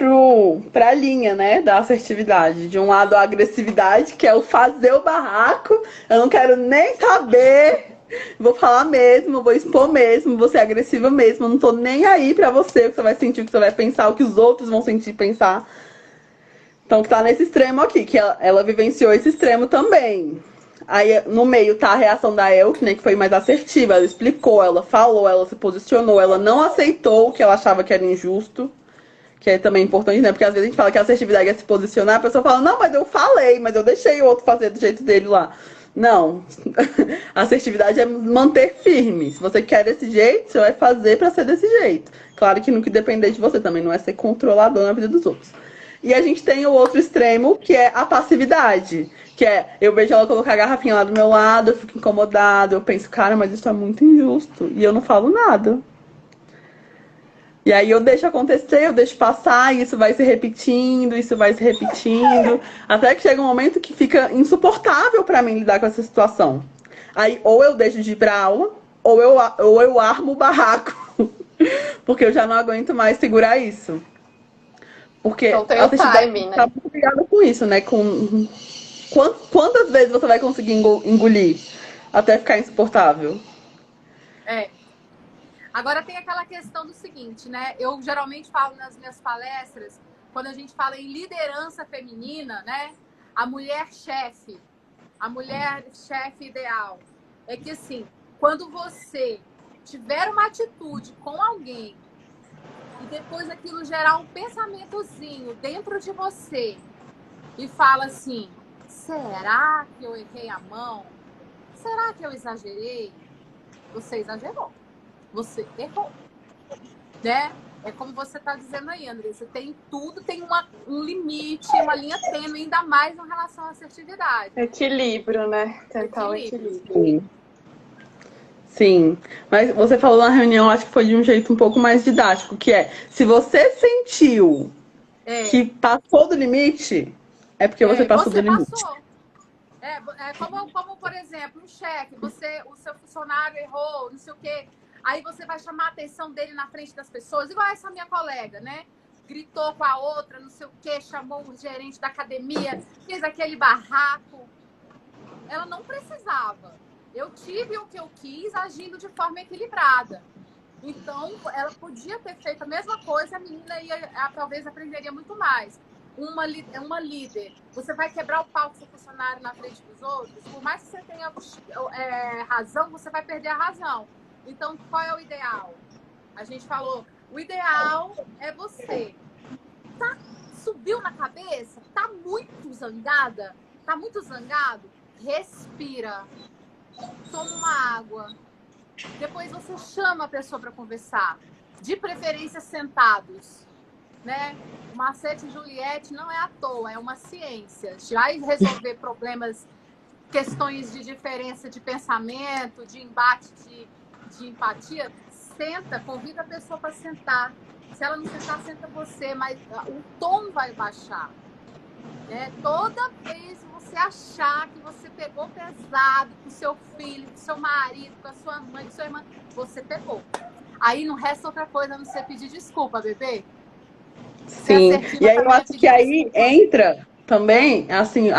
pra linha, né, da assertividade. De um lado, a agressividade, que é o fazer o barraco. Eu não quero nem saber. Vou falar mesmo, vou expor mesmo, vou ser agressiva mesmo. Eu não tô nem aí pra você, o que você vai sentir, o que você vai pensar, o que os outros vão sentir e pensar. Então, que tá nesse extremo aqui, que ela vivenciou esse extremo também. Aí, no meio, tá a reação da El, né, que foi mais assertiva. Ela explicou, ela falou, ela se posicionou, ela não aceitou o que ela achava que era injusto. Que é também importante, né? Porque às vezes a gente fala que a assertividade é se posicionar, a pessoa fala, não, mas eu falei, mas eu deixei o outro fazer do jeito dele lá. Não. A assertividade é manter firme. Se você quer desse jeito, você vai fazer pra ser desse jeito. Claro que no que depender de você também, não é ser controlador na vida dos outros. E a gente tem o outro extremo, que é a passividade. Que é, eu vejo ela colocar a garrafinha lá do meu lado, eu fico incomodada, eu penso, cara, mas isso é muito injusto. E eu não falo nada. E aí eu deixo acontecer, eu deixo passar, e isso vai se repetindo, até que chega um momento que fica insuportável pra mim lidar com essa situação. Aí ou eu deixo de ir pra aula, ou eu armo o barraco. Porque eu já não aguento mais segurar isso. Porque então tem o time, né? Tá muito ligada com isso, né? Com quantas vezes você vai conseguir engolir até ficar insuportável? Agora tem aquela questão do seguinte, né? Eu geralmente falo nas minhas palestras, quando a gente fala em liderança feminina, né? A mulher chefe ideal. É que assim, quando você tiver uma atitude com alguém e depois aquilo gerar um pensamentozinho dentro de você e fala assim, será que eu errei a mão? Será que eu exagerei? Você exagerou. Você errou. Né? É como você está dizendo aí, Andressa. Tem tudo, tem um limite, uma linha tênue, ainda mais em relação à assertividade. Equilíbrio, né? Tentar um equilíbrio. Sim. Sim, mas você falou na reunião, acho que foi de um jeito um pouco mais didático, que é, se você sentiu que passou do limite, é porque você passou do limite. Passou. Como, por exemplo, um chefe, o seu funcionário errou, não sei o quê, aí você vai chamar a atenção dele na frente das pessoas, igual essa minha colega, né? Gritou com a outra, não sei o quê, chamou o gerente da academia, fez aquele barraco. Ela não precisava. Eu tive o que eu quis agindo de forma equilibrada. Então, ela podia ter feito a mesma coisa, a menina talvez aprenderia muito mais. Uma líder, você vai quebrar o pau do seu funcionário na frente dos outros, por mais que você tenha razão, você vai perder a razão. Então, qual é o ideal? A gente falou, o ideal é você. Subiu na cabeça? Tá muito zangada? Tá muito zangado? Respira. Toma uma água. Depois você chama a pessoa para conversar. De preferência sentados. Né? Macete e Juliette não é à toa, é uma ciência. Vai resolver problemas, questões de diferença de pensamento, de embate, de empatia. Senta, convida a pessoa para sentar. Se ela não sentar, senta você, mas o tom vai baixar. Né? Toda vez que você achar que você pegou pesado com o seu filho, com o seu marido, com a sua mãe, com a sua irmã, você pegou. Aí não resta outra coisa a não ser pedir desculpa, bebê. Sim, e aí eu acho que aí entra também, assim,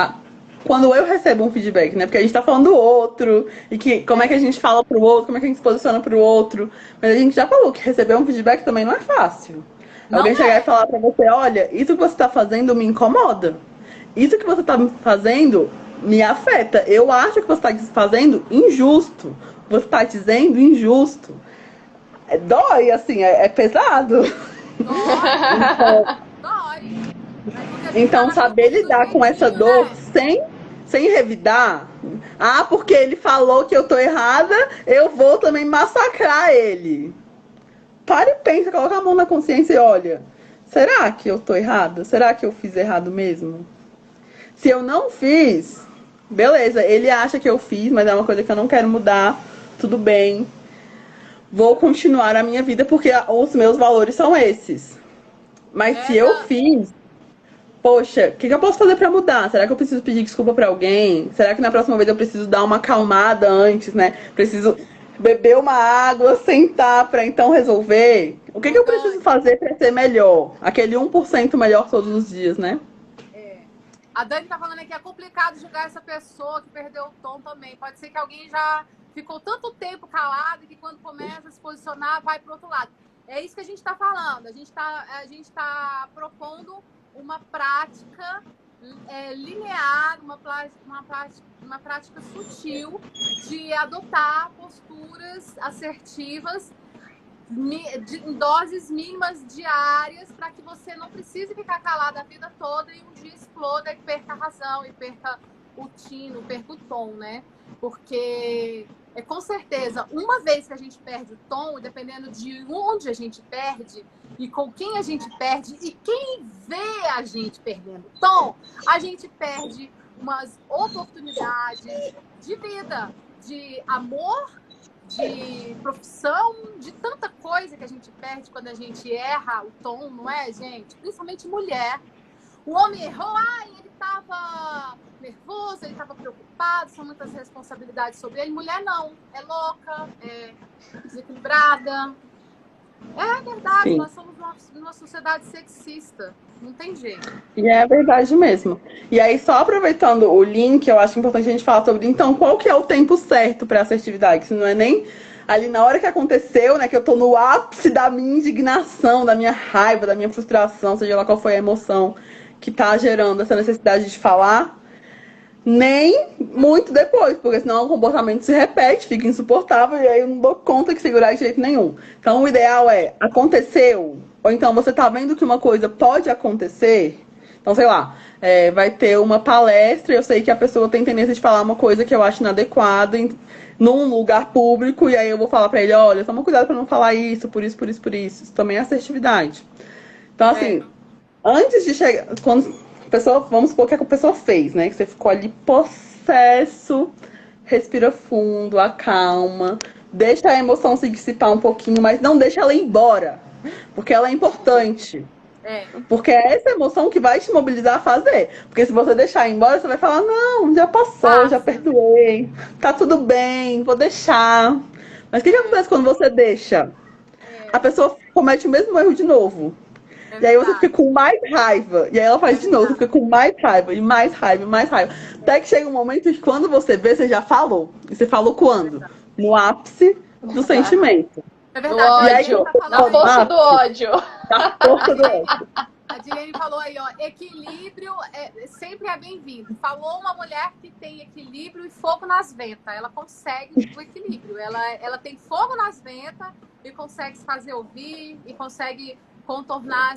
quando eu recebo um feedback, né? Porque a gente tá falando do outro, e que como é que a gente fala pro outro, como é que a gente se posiciona pro outro. Mas a gente já falou que receber um feedback também não é fácil. Alguém chegar e falar pra você, olha, isso que você tá fazendo me incomoda. Isso que você tá fazendo me afeta. Eu acho que você tá fazendo injusto. Você tá dizendo injusto. Dói, assim, é pesado. Então, saber lidar com essa dor sem revidar. Ah, porque ele falou que eu tô errada, eu vou também massacrar ele. Para e pensa, coloca a mão na consciência e olha, será que eu tô errada? Será que eu fiz errado mesmo? Se eu não fiz, beleza, ele acha que eu fiz, mas é uma coisa que eu não quero mudar, tudo bem. Vou continuar a minha vida porque os meus valores são esses. Mas se eu fiz, poxa, o que eu posso fazer pra mudar? Será que eu preciso pedir desculpa pra alguém? Será que na próxima vez eu preciso dar uma acalmada antes, né? Preciso beber uma água, sentar pra então resolver? O que eu preciso fazer pra ser melhor? Aquele 1% melhor todos os dias, né? A Dani tá falando aqui, é complicado julgar essa pessoa que perdeu o tom também. Pode ser que alguém já ficou tanto tempo calado que quando começa a se posicionar, vai pro outro lado. É isso que a gente está falando. A gente tá propondo uma prática linear, uma prática sutil de adotar posturas assertivas em doses mínimas diárias para que você não precise ficar calada a vida toda e um dia exploda e perca a razão, e perca o tino, perca o tom, né? Porque com certeza, uma vez que a gente perde o tom, dependendo de onde a gente perde e com quem a gente perde e quem vê a gente perdendo o tom, a gente perde umas oportunidades de vida, de amor, de profissão, de tanta coisa que a gente perde quando a gente erra o tom, não é, gente? Principalmente mulher. O homem errou, ele estava nervoso, ele estava preocupado, são muitas responsabilidades sobre ele. Mulher não, é louca, é desequilibrada. É verdade, sim. Nós somos uma sociedade sexista, não tem jeito. E é verdade mesmo. E aí, só aproveitando o link, eu acho importante a gente falar sobre, então, qual que é o tempo certo para assertividade? Isso não é nem ali na hora que aconteceu, né, que eu tô no ápice da minha indignação, da minha raiva, da minha frustração, seja lá qual foi a emoção que tá gerando essa necessidade de falar, nem muito depois, porque senão o comportamento se repete, fica insuportável e aí eu não dou conta de segurar de jeito nenhum. Então o ideal é, aconteceu, ou então você tá vendo que uma coisa pode acontecer, então sei lá, vai ter uma palestra, eu sei que a pessoa tem tendência de falar uma coisa que eu acho inadequada num lugar público, e aí eu vou falar pra ele, olha, toma cuidado pra não falar isso, por isso, por isso, por isso. Isso também é assertividade. Então assim, antes de chegar, quando a pessoa, vamos supor que a pessoa fez, né? Que você ficou ali possesso, respira fundo, acalma, deixa a emoção se dissipar um pouquinho, mas não deixa ela ir embora, porque ela é importante. Porque é essa emoção que vai te mobilizar a fazer. Porque se você deixar ir embora, você vai falar, não, já passou, já perdoei, tá tudo bem, vou deixar. Mas o que acontece quando você deixa? A pessoa comete o mesmo erro de novo. E aí você fica com mais raiva. E aí ela faz de novo, você fica com mais raiva, e mais raiva, e mais raiva. Até que chega um momento que quando você vê, você já falou. E você falou quando? No ápice do sentimento. É verdade. E aí, na força do ódio. Na força do ódio. A Dilene falou aí, ó, equilíbrio sempre é bem-vindo. Falou uma mulher que tem equilíbrio e fogo nas ventas. Ela consegue o equilíbrio. Ela tem fogo nas ventas e consegue se fazer ouvir e consegue contornar,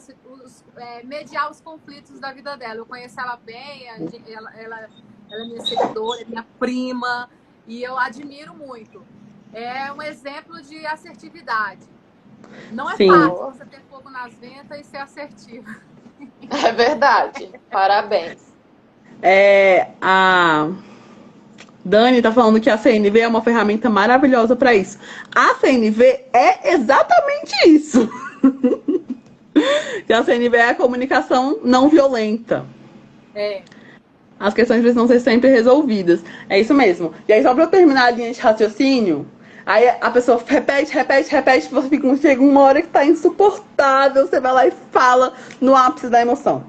mediar os conflitos da vida dela. Eu conheço ela bem, ela é minha seguidora, é minha prima, e eu admiro muito. É um exemplo de assertividade. Não é fácil você ter fogo nas ventas e ser assertiva. É verdade. Parabéns. A Dani tá falando que a CNV é uma ferramenta maravilhosa para isso. A CNV é exatamente isso. Que a CNV é a comunicação não violenta. As questões precisam ser sempre resolvidas. É isso mesmo. E aí, só pra eu terminar a linha de raciocínio, aí a pessoa repete, você chega uma hora que tá insuportável, você vai lá e fala no ápice da emoção.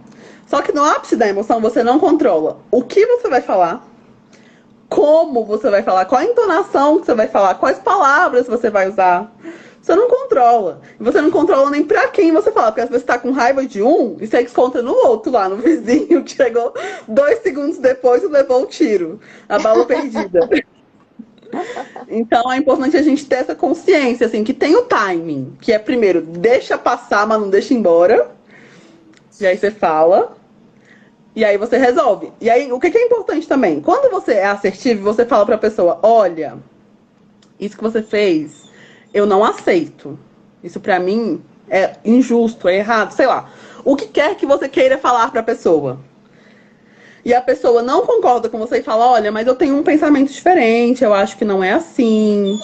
Só que no ápice da emoção você não controla o que você vai falar, como você vai falar, qual a entonação que você vai falar, quais palavras você vai usar. Você não controla. E você não controla nem pra quem você fala. Porque às vezes você tá com raiva de um e você desconta no outro lá, no vizinho, que chegou 2 segundos depois e levou o tiro. A bala perdida. Então é importante a gente ter essa consciência, assim, que tem o timing. Que é primeiro, deixa passar, mas não deixa embora. E aí você fala. E aí você resolve. E aí, o que é importante também? Quando você é assertivo, você fala pra pessoa, olha, isso que você fez, eu não aceito. Isso pra mim é injusto, é errado, sei lá. O que quer que você queira falar pra pessoa. E a pessoa não concorda com você e fala, olha, mas eu tenho um pensamento diferente, eu acho que não é assim.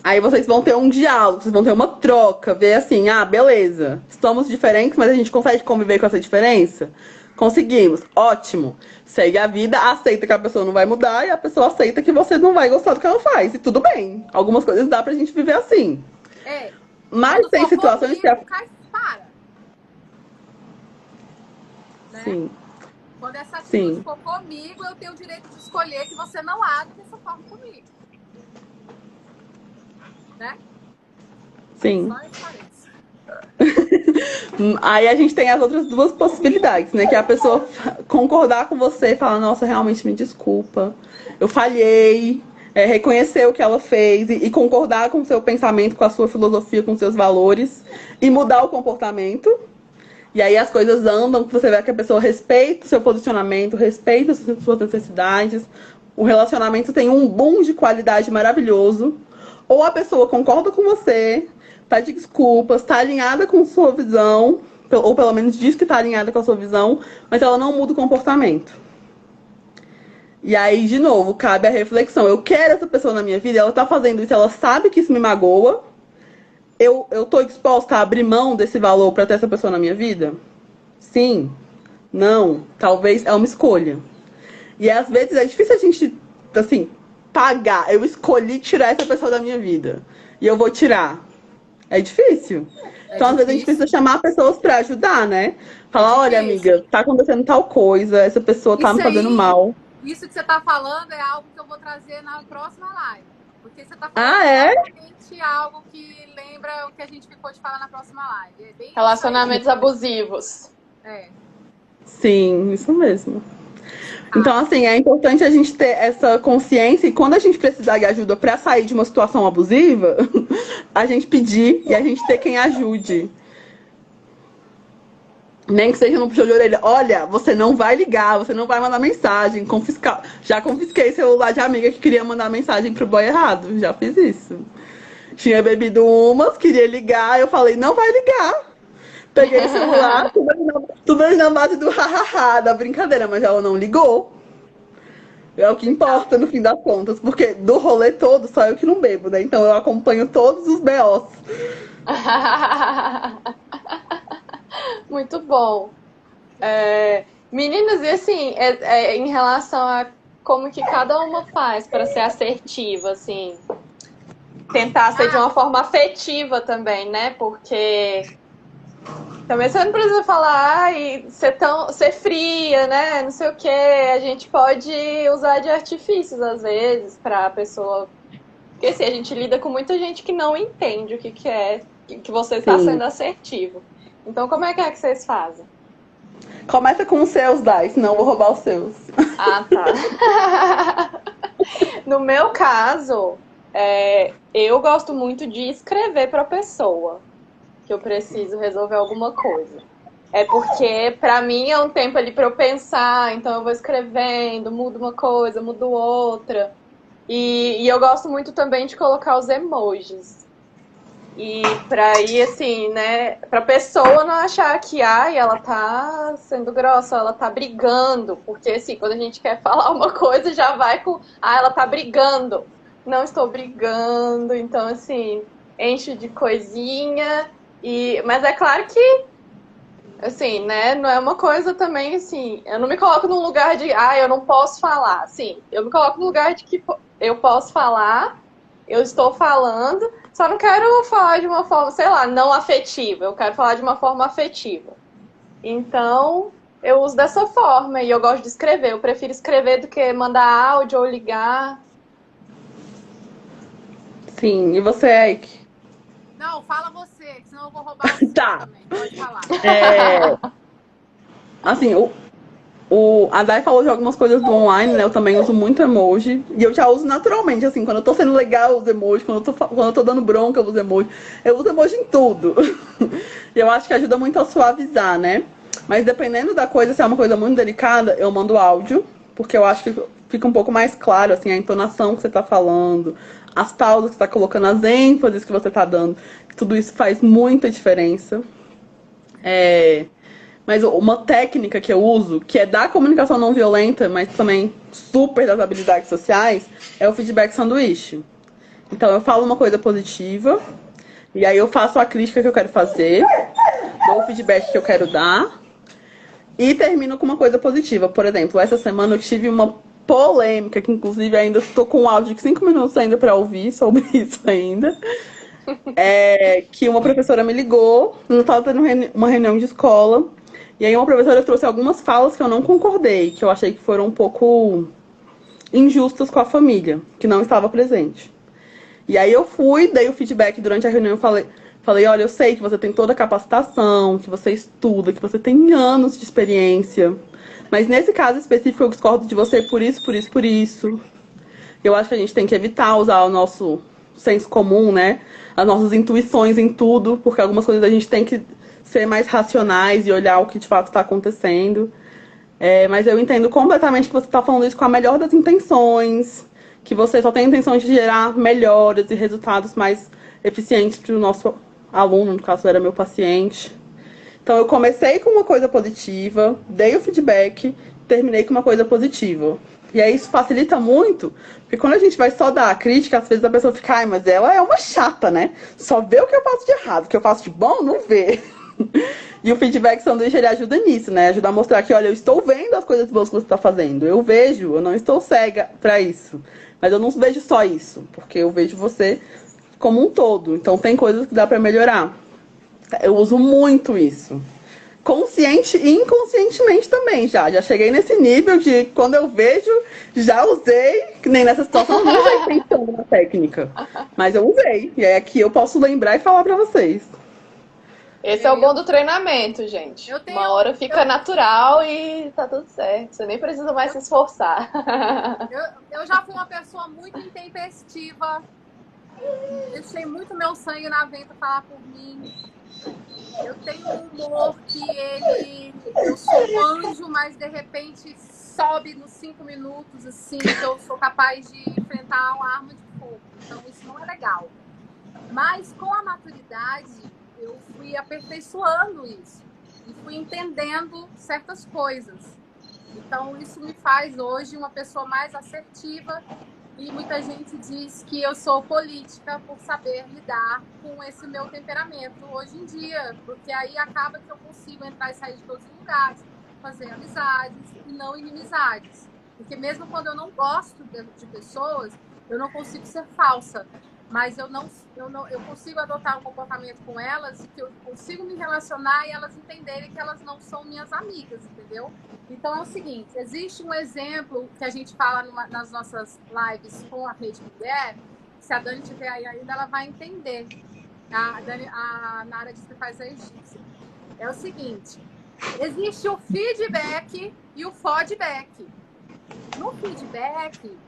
Aí vocês vão ter um diálogo, vocês vão ter uma troca, ver assim, beleza, estamos diferentes, mas a gente consegue conviver com essa diferença? Conseguimos, ótimo. Segue a vida, aceita que a pessoa não vai mudar e a pessoa aceita que você não vai gostar do que ela faz. E tudo bem. Algumas coisas dá pra gente viver assim. Mas tem situações que... Para. Né? Sim. Quando essa atitude for comigo, eu tenho o direito de escolher que você não age dessa forma comigo. Né? Sim. Só isso. Aí a gente tem as outras duas possibilidades, né? Que é a pessoa concordar com você e falar, nossa, realmente me desculpa, eu falhei, reconhecer o que ela fez e concordar com o seu pensamento, com a sua filosofia, com os seus valores e mudar o comportamento. E aí as coisas andam, você vê que a pessoa respeita o seu posicionamento, respeita as suas necessidades, o relacionamento tem um boom de qualidade maravilhoso. Ou a pessoa concorda com você, pede desculpas, tá alinhada com sua visão, ou pelo menos diz que tá alinhada com a sua visão, mas ela não muda o comportamento. E aí, de novo, cabe a reflexão. Eu quero essa pessoa na minha vida, ela tá fazendo isso, ela sabe que isso me magoa. Eu tô disposta a abrir mão desse valor pra ter essa pessoa na minha vida? Sim. Não. Talvez é uma escolha. E às vezes é difícil a gente, assim, pagar. Eu escolhi tirar essa pessoa da minha vida. E eu vou tirar. É difícil. Então, às vezes, a gente precisa chamar pessoas pra ajudar, né? Falar, olha, amiga, tá acontecendo tal coisa, essa pessoa tá me fazendo mal. Isso que você tá falando é algo que eu vou trazer na próxima live. Porque você tá falando exatamente algo que lembra o que a gente ficou de falar na próxima live. É bem Relacionamentos abusivos. É. Sim, isso mesmo. Então, assim, é importante a gente ter essa consciência e quando a gente precisar de ajuda para sair de uma situação abusiva, a gente pedir e a gente ter quem ajude. Nem que seja no puxão de orelha. Olha, você não vai ligar, você não vai mandar mensagem. Já confisquei celular de amiga que queria mandar mensagem pro boy errado. Já fiz isso. Tinha bebido umas, queria ligar, eu falei, não vai ligar. Peguei o celular, tudo ali na base do hahaha, da brincadeira, mas ela não ligou. É o que importa no fim das contas, porque do rolê todo só eu que não bebo, né? Então eu acompanho todos os BOs. Muito bom. Meninas, e assim, em relação a como que cada uma faz para ser assertiva, assim, tentar ser de uma forma afetiva também, né? Porque também você não precisa falar e ser fria, né? Não sei o quê. A gente pode usar de artifícios, às vezes, pra pessoa. Porque assim, a gente lida com muita gente que não entende o que é que você está sendo assertivo. Então, como é que vocês fazem? Começa com os seus, Dai, senão eu vou roubar os seus. Ah, tá. No meu caso, eu gosto muito de escrever pra pessoa que eu preciso resolver alguma coisa. É porque, pra mim, é um tempo ali pra eu pensar, então eu vou escrevendo, mudo uma coisa, mudo outra. E eu gosto muito também de colocar os emojis. E pra ir, assim, né, pra pessoa não achar que, ela tá sendo grossa, ela tá brigando. Porque, assim, quando a gente quer falar uma coisa, já vai com, ela tá brigando. Não estou brigando, então, assim, enche de coisinha. Mas é claro que, assim, né, não é uma coisa também, assim, eu não me coloco num lugar de, eu não posso falar. Assim, eu me coloco no lugar de que eu posso falar, eu estou falando, só não quero falar de uma forma, sei lá, não afetiva. Eu quero falar de uma forma afetiva. Então, eu uso dessa forma e eu gosto de escrever. Eu prefiro escrever do que mandar áudio ou ligar. Sim, e você, Ike? Não, fala você, que senão eu vou roubar o seu também. Pode falar. Assim, a Dai falou de algumas coisas do online, né? Eu também uso muito emoji. E eu já uso naturalmente, assim, quando eu tô sendo legal, eu uso emoji. Quando eu tô dando bronca, eu uso emoji. Eu uso emoji em tudo. E eu acho que ajuda muito a suavizar, né? Mas dependendo da coisa, se é uma coisa muito delicada, eu mando áudio. Porque eu acho que fica um pouco mais claro, assim, a entonação que você tá falando, as pausas que você tá colocando, as ênfases que você tá dando. Tudo isso faz muita diferença. Mas uma técnica que eu uso, que é da comunicação não violenta, mas também super das habilidades sociais, é o feedback sanduíche. Então eu falo uma coisa positiva, e aí eu faço a crítica que eu quero fazer, dou o feedback que eu quero dar, e termino com uma coisa positiva. Por exemplo, essa semana eu tive uma polêmica, que inclusive ainda estou com um áudio de 5 minutos ainda para ouvir sobre isso ainda. Que uma professora me ligou, eu estava tendo uma reunião de escola, e aí uma professora trouxe algumas falas que eu não concordei, que eu achei que foram um pouco injustas com a família, que não estava presente. E aí eu dei o feedback durante a reunião e falei, olha, eu sei que você tem toda a capacitação, que você estuda, que você tem anos de experiência, mas nesse caso específico eu discordo de você por isso, por isso, por isso. Eu acho que a gente tem que evitar usar o nosso senso comum, né? As nossas intuições em tudo, porque algumas coisas a gente tem que ser mais racionais e olhar o que de fato está acontecendo. Mas eu entendo completamente que você está falando isso com a melhor das intenções, que você só tem a intenção de gerar melhoras e resultados mais eficientes para o nosso aluno, no caso era meu paciente. Então eu comecei com uma coisa positiva, dei o feedback, terminei com uma coisa positiva. E aí isso facilita muito, porque quando a gente vai só dar a crítica, às vezes a pessoa fica, mas ela é uma chata, né? Só vê o que eu faço de errado, o que eu faço de bom, não vê. E o feedback sanduíche, ele ajuda nisso, né? Ajuda a mostrar que, olha, eu estou vendo as coisas boas que você está fazendo. Eu vejo, eu não estou cega para isso. Mas eu não vejo só isso, porque eu vejo você como um todo. Então tem coisas que dá para melhorar. Eu uso muito isso. consciente e inconscientemente também já. Já cheguei nesse nível de quando eu vejo, já usei, que nem nessa situação, eu não usei pensando na técnica. Mas eu usei. E aí aqui eu posso lembrar e falar pra vocês. Esse é o bom do treinamento, gente. Uma hora fica natural e tá tudo certo. Você nem precisa mais se esforçar. Eu já fui uma pessoa muito intempestiva. Deixei muito meu sangue na venta falar por mim. Eu tenho um humor que eu sou um anjo, mas de repente sobe nos 5 minutos, assim, que eu sou capaz de enfrentar uma arma de fogo. Então isso não é legal. Mas com a maturidade, eu fui aperfeiçoando isso. E fui entendendo certas coisas. Então isso me faz hoje uma pessoa mais assertiva. E muita gente diz que eu sou política por saber lidar com esse meu temperamento hoje em dia. Porque aí acaba que eu consigo entrar e sair de todos os lugares, fazer amizades e não inimizades. Porque mesmo quando eu não gosto de pessoas, eu não consigo ser falsa. Mas eu consigo adotar um comportamento com elas que eu consigo me relacionar e elas entenderem que elas não são minhas amigas, entendeu? Então é o seguinte, existe um exemplo que a gente fala nas nossas lives com a Rede Mulher, se a Dani estiver aí ainda, ela vai entender. A Nara disse que faz a egípcia. É o seguinte, existe o feedback e o fodback. No feedback,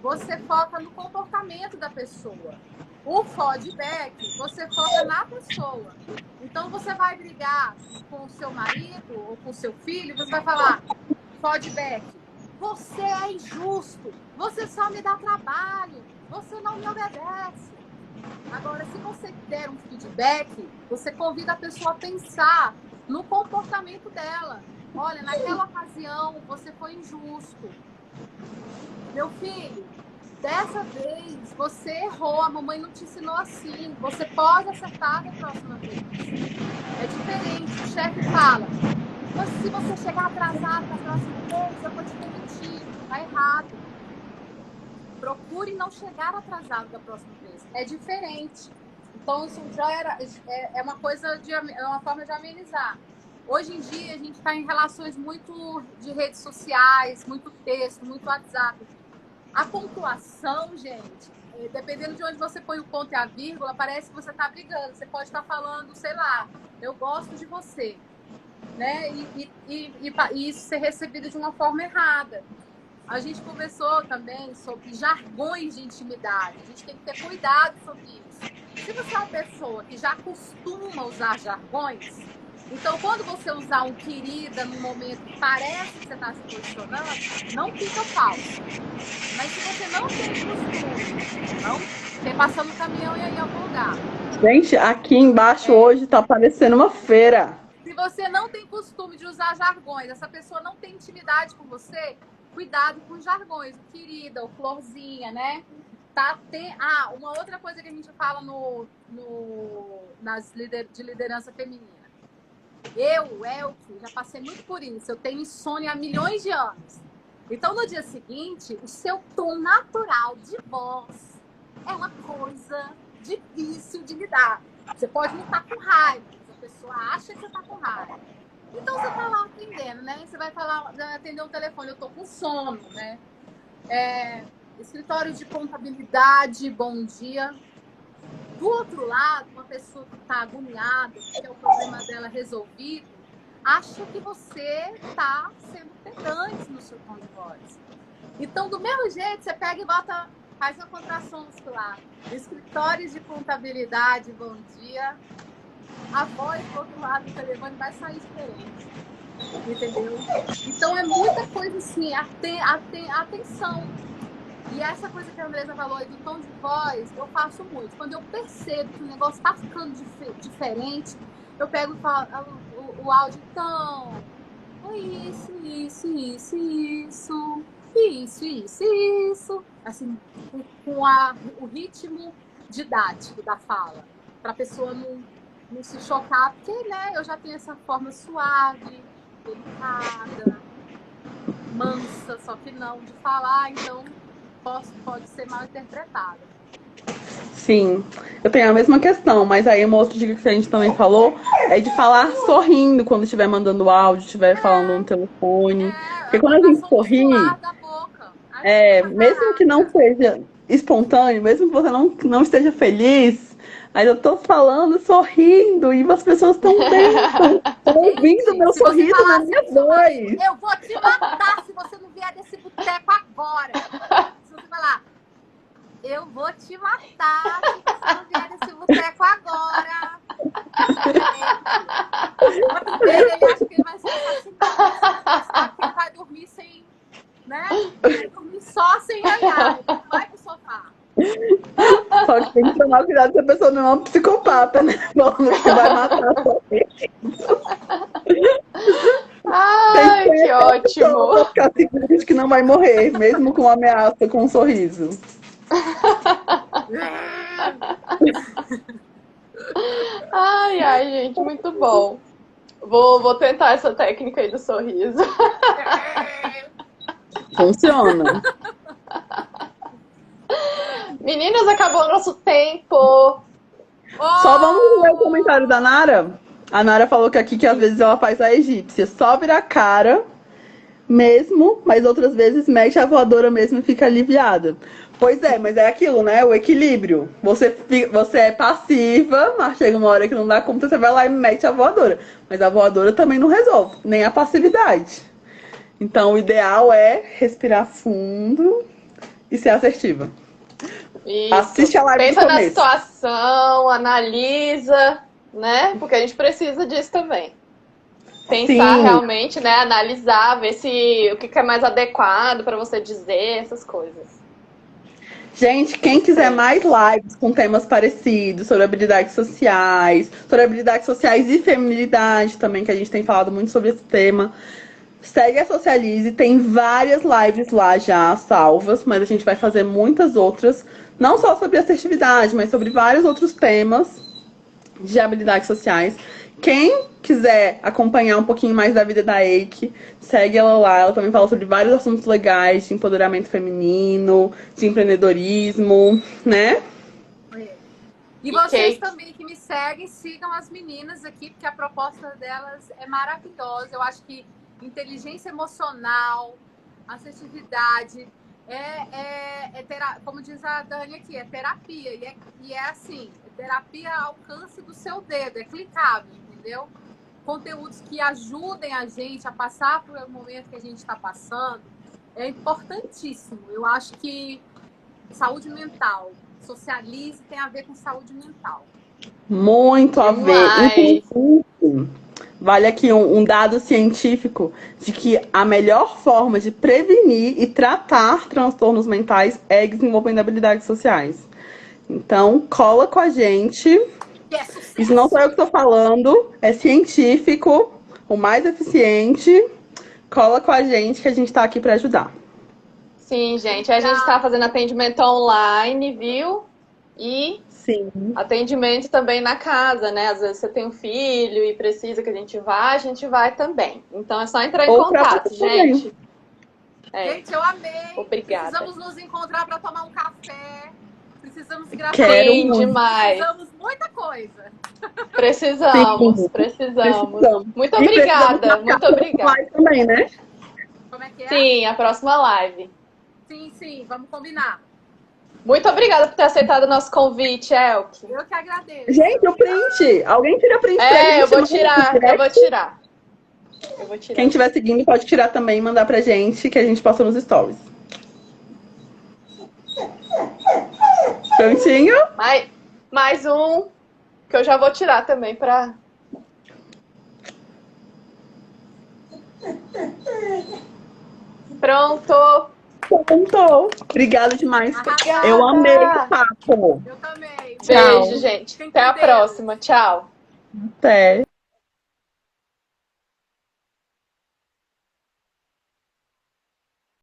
você foca no comportamento da pessoa. O feedback, você foca na pessoa. Então, você vai brigar com o seu marido ou com o seu filho, você vai falar, feedback, você é injusto, você só me dá trabalho, você não me obedece. Agora, se você der um feedback, você convida a pessoa a pensar no comportamento dela. Olha, naquela ocasião, você foi injusto. Meu filho, dessa vez você errou, a mamãe não te ensinou assim. Você pode acertar da próxima vez. É diferente. O chefe fala, mas se você chegar atrasado na próxima vez, eu vou te demitir. Tá errado. Procure não chegar atrasado da próxima vez. É diferente. Então, isso já é uma coisa, é uma forma de amenizar. Hoje em dia, a gente está em relações muito de redes sociais, muito texto, muito WhatsApp. A pontuação, gente, dependendo de onde você põe o ponto e a vírgula, parece que você está brigando. Você pode estar falando, sei lá, eu gosto de você, né? E isso ser recebido de uma forma errada. A gente conversou também sobre jargões de intimidade. A gente tem que ter cuidado sobre isso. Se você é uma pessoa que já costuma usar jargões, então, quando você usar um querida num momento que parece que você está se posicionando, não fica falso. Mas se você não tem costume, não tem passando caminhão e aí em algum lugar. Gente, aqui embaixo hoje tá parecendo uma feira. Se você não tem costume de usar jargões, essa pessoa não tem intimidade com você, cuidado com os jargões, o querida, o florzinha, né? Uma outra coisa que a gente fala de liderança feminina. Elke, já passei muito por isso. Eu tenho insônia há milhões de anos. Então, no dia seguinte, o seu tom natural de voz é uma coisa difícil de lidar. Você pode não estar com raiva, mas a pessoa acha que você está com raiva. Então, você está lá atendendo, né? Você vai atender o telefone, eu estou com sono, né? Escritório de contabilidade, bom dia. Do outro lado, uma pessoa que está agoniada, que é o problema dela resolvido, acha que você está sendo pedante no seu tom de voz. Então, do mesmo jeito, você pega e faz uma contração muscular. Escritórios de contabilidade, bom dia. A voz do outro lado do telefone vai sair diferente. Entendeu? Então, é muita coisa assim, atenção. E essa coisa que a Andresa falou aí do tom de voz, eu faço muito. Quando eu percebo que o negócio está ficando diferente, eu pego e falo o áudio, então, isso. Assim, com o ritmo didático da fala. Para a pessoa não se chocar, porque, né, eu já tenho essa forma suave, delicada, mansa, só que não de falar, então pode ser mal interpretada. Sim, eu tenho a mesma questão, mas aí uma outra dica que a gente também falou é de falar sorrindo quando estiver mandando áudio, estiver falando no telefone. É, Porque a quando a gente coordenação sorri, muscular da boca. Ajuda pra mesmo que não caraca. seja espontâneo, mesmo que você não esteja feliz, aí eu tô falando, sorrindo, e as pessoas estão vendo, estão ouvindo Gente, meu se você sorriso falar na assim minha pro seu marido, voz. eu vou te matar se você não vier desse boteco agora. Se você falar, eu vou te matar se você não vier desse boteco agora. Gente, o outro dele, ele acha que ele vai ser assassinado nesse boteco, que ele vai dormir sem, né? Vai dormir só sem olhar. Ele não vai pro sofá. Só que tem que tomar cuidado se a pessoa não é um psicopata, né? Falando que vai matar a sua vida. Ai, que Pra ótimo! ficar seguro que não vai morrer, mesmo com uma ameaça, com um sorriso. Ai, ai, gente, muito bom. Vou tentar essa técnica aí do sorriso. Funciona. Meninas, acabou o nosso tempo. Só vamos ler o comentário da Nara. A Nara falou que aqui que às vezes ela faz a egípcia. Só vira a cara mesmo, mas outras vezes mete a voadora mesmo e fica aliviada. Pois é, mas é aquilo, né? O equilíbrio. Você é passiva, mas chega uma hora que não dá conta, você vai lá e mete a voadora. Mas a voadora também não resolve, nem a passividade. Então o ideal é respirar fundo e ser assertiva. Isso. Assiste a live do Pensa na começo. situação, analisa, né? Porque a gente precisa disso também. Pensar Sim. realmente, né? Analisar, ver se o que é mais adequado para você dizer, essas coisas. Gente, quem quiser mais lives com temas parecidos, sobre habilidades sociais e feminilidade também, que a gente tem falado muito sobre esse tema, segue a Socialize, tem várias lives lá já salvas, mas a gente vai fazer muitas outras, não só sobre assertividade, mas sobre vários outros temas de habilidades sociais. Quem quiser acompanhar um pouquinho mais da vida da Eike, segue ela lá. Ela também fala sobre vários assuntos legais de empoderamento feminino, de empreendedorismo, né? E vocês também que me seguem, sigam as meninas aqui, porque a proposta delas é maravilhosa. Eu acho que inteligência emocional, assertividade, como diz a Dani aqui, é terapia. E é assim, é terapia ao alcance do seu dedo, é clicável, entendeu? Conteúdos que ajudem a gente a passar por um momento que a gente está passando é importantíssimo. Eu acho que saúde mental, Socialize tem a ver com saúde mental. Muito a ver. Inclusive, vale aqui um dado científico de que a melhor forma de prevenir e tratar transtornos mentais é desenvolvendo habilidades sociais. Então, cola com a gente. Isso não sou eu que estou falando, é científico, o mais eficiente. Cola com a gente que a gente está aqui para ajudar. Sim, gente. A gente está fazendo atendimento online, viu? E sim, atendimento também na casa, né? Às vezes você tem um filho e precisa que a gente vai também. Então é só entrar em contato, gente. Gente, eu amei. Obrigada. Precisamos nos encontrar para tomar um café. Precisamos gravar. Sim, demais. Precisamos muita coisa. Precisamos. Muito obrigada. Muito obrigada. Também, né? Como é que é? Sim, a próxima live. Sim, vamos combinar. Muito obrigada por ter aceitado o nosso convite, Elke. Eu que agradeço. Gente, o print. Alguém tira print. Eu vou tirar. Quem estiver seguindo pode tirar também e mandar pra gente, que a gente posta nos stories. Prontinho? Mais um, que eu já vou tirar também pra... Pronto. Obrigada demais. Obrigada. Eu amei o papo. Eu também. Beijo, gente. Até a próxima. Tchau. Até.